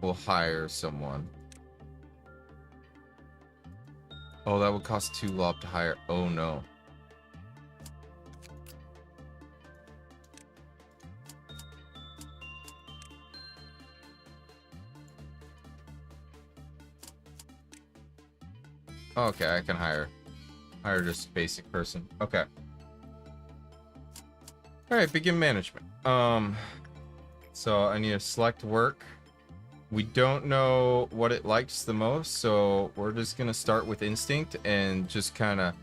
we'll hire someone. Oh, that would cost 2 lob to hire. Oh no. Okay, I can hire just basic person. Okay. All right, begin management. So I need to select work. We don't know what it likes the most, so we're just gonna start with instinct and just kind of.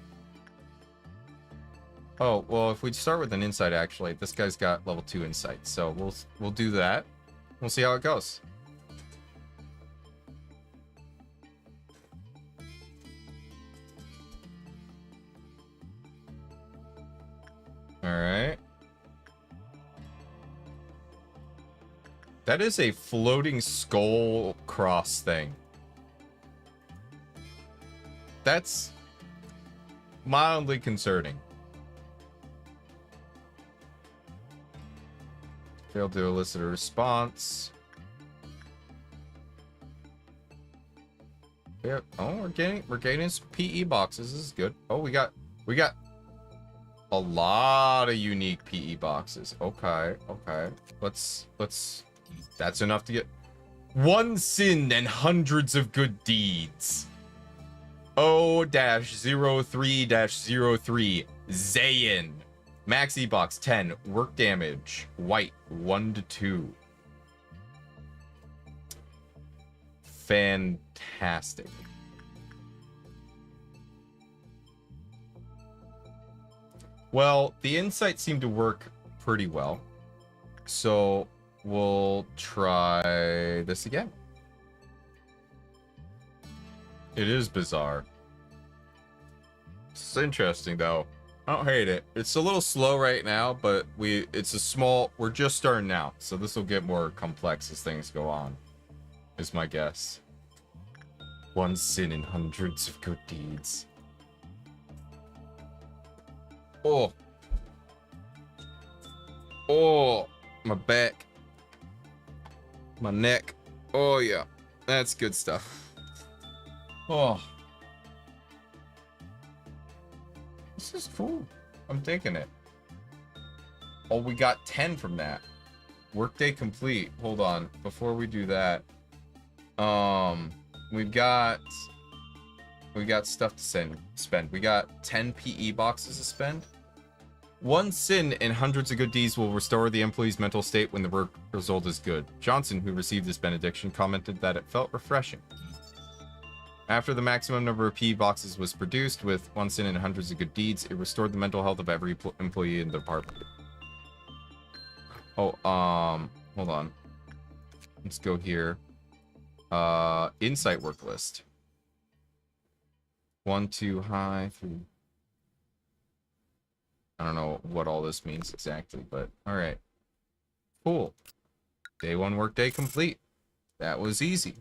Oh well, if we start with an insight, actually, this guy's got level 2 insight, so we'll do that. We'll see how it goes. All right. That is a floating skull cross thing. That's mildly concerning. Failed to elicit a response. Yeah. Oh, we're getting some PE boxes. This is good. Oh, we got a lot of unique PE boxes. Okay. Let's. That's enough to get 1 sin and hundreds of good deeds. O-03-03 Zayn. Max E-box 10. Work damage. White 1 to 2. Fantastic. Well, the insights seem to work pretty well. So we'll try this again. It is bizarre. It's interesting though. I don't hate it. It's a little slow right now, but we're just starting out, so this will get more complex as things go on, is my guess. 1 sin and hundreds of good deeds. Oh. Oh, my back. My neck. Oh, yeah. That's good stuff. Oh. This is cool. I'm taking it. Oh, we got 10 from that. Workday complete. Hold on. Before we do that, we've got stuff to spend. We got 10 PE boxes to spend. One sin and hundreds of good deeds will restore the employee's mental state when the work result is good. Johnson, who received this benediction, commented that it felt refreshing. After the maximum number of PE boxes was produced with one sin and hundreds of good deeds, it restored the mental health of every employee in the department. Oh, hold on. Let's go here. Insight work list. 1, 2, high, 3. I don't know what all this means exactly, but alright. Cool. Day 1 workday complete. That was easy.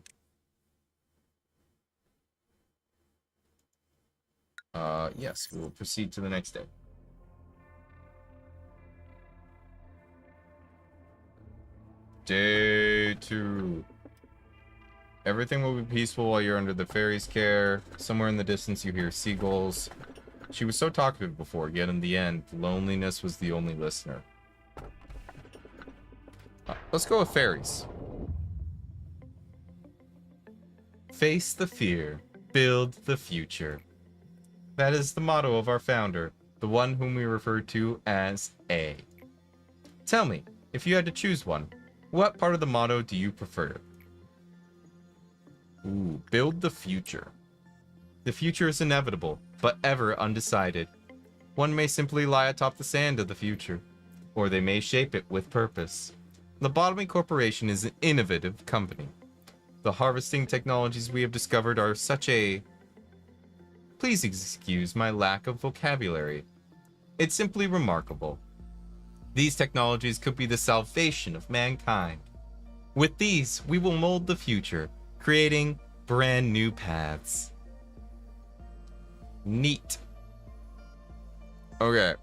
Yes, we will proceed to the next day. Day 2. Everything will be peaceful while you're under the fairy's care. Somewhere in the distance you hear seagulls. She was so talkative before, yet in the end, loneliness was the only listener. Let's go with fairies. Face the fear, build the future. That is the motto of our founder, the one whom we refer to as A. Tell me, if you had to choose one, what part of the motto do you prefer? Ooh, build the future. The future is inevitable, but ever undecided. One may simply lie atop the sand of the future, or they may shape it with purpose. Lobotomy Corporation is an innovative company. The harvesting technologies we have discovered are such a... Please excuse my lack of vocabulary. It's simply remarkable. These technologies could be the salvation of mankind. With these, we will mold the future, creating brand new paths. Neat. Okay.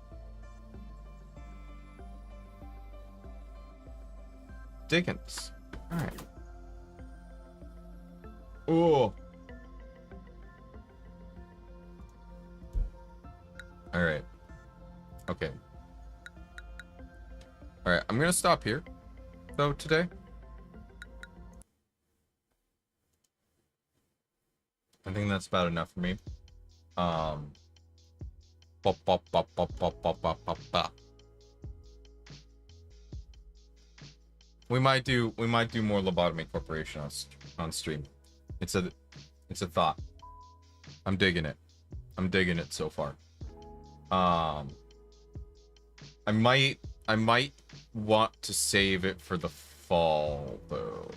Dickens. Alright. Oh. Alright. Okay. Alright, I'm gonna stop here, though, today. I think that's about enough for me. Bop, bop, bop, bop, bop, bop, bop, bop, bop. We might do more Lobotomy Corporation on stream. It's a thought. I'm digging it. I'm digging it so far. I might want to save it for the fall though.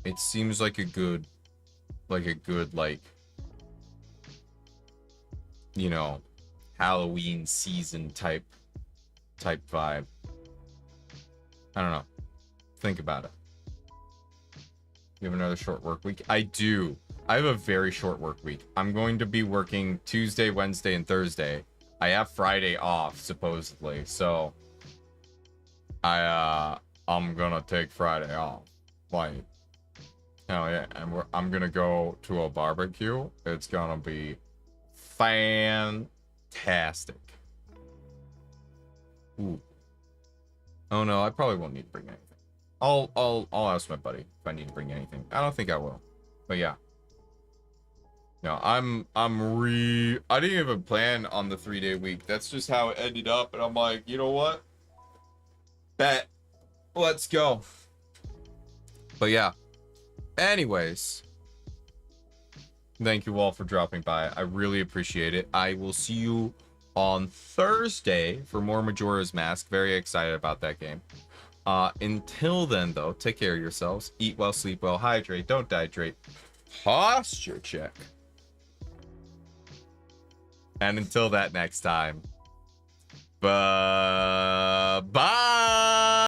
It seems like a good you know, Halloween season type vibe. I don't know. Think about it. You have another short work week? I do. I have a very short work week. I'm going to be working Tuesday, Wednesday, and Thursday. I have Friday off, supposedly. So, I'm gonna take Friday off. Like, hell yeah. And I'm gonna go to a barbecue. It's gonna be fantastic. Ooh. Oh no, I probably won't need to bring anything. I'll ask my buddy if I need to bring anything. I don't think I will. But yeah. No, I didn't even plan on the 3-day week. That's just how it ended up, and I'm like, you know what? Bet. Let's go. But yeah. Anyways. Thank you all for dropping by. I really appreciate it. I will see you on Thursday for more Majora's Mask. Very excited about that game. Until then, though, take care of yourselves. Eat well, sleep well, hydrate, don't dehydrate. Posture check. And until that next time, bye.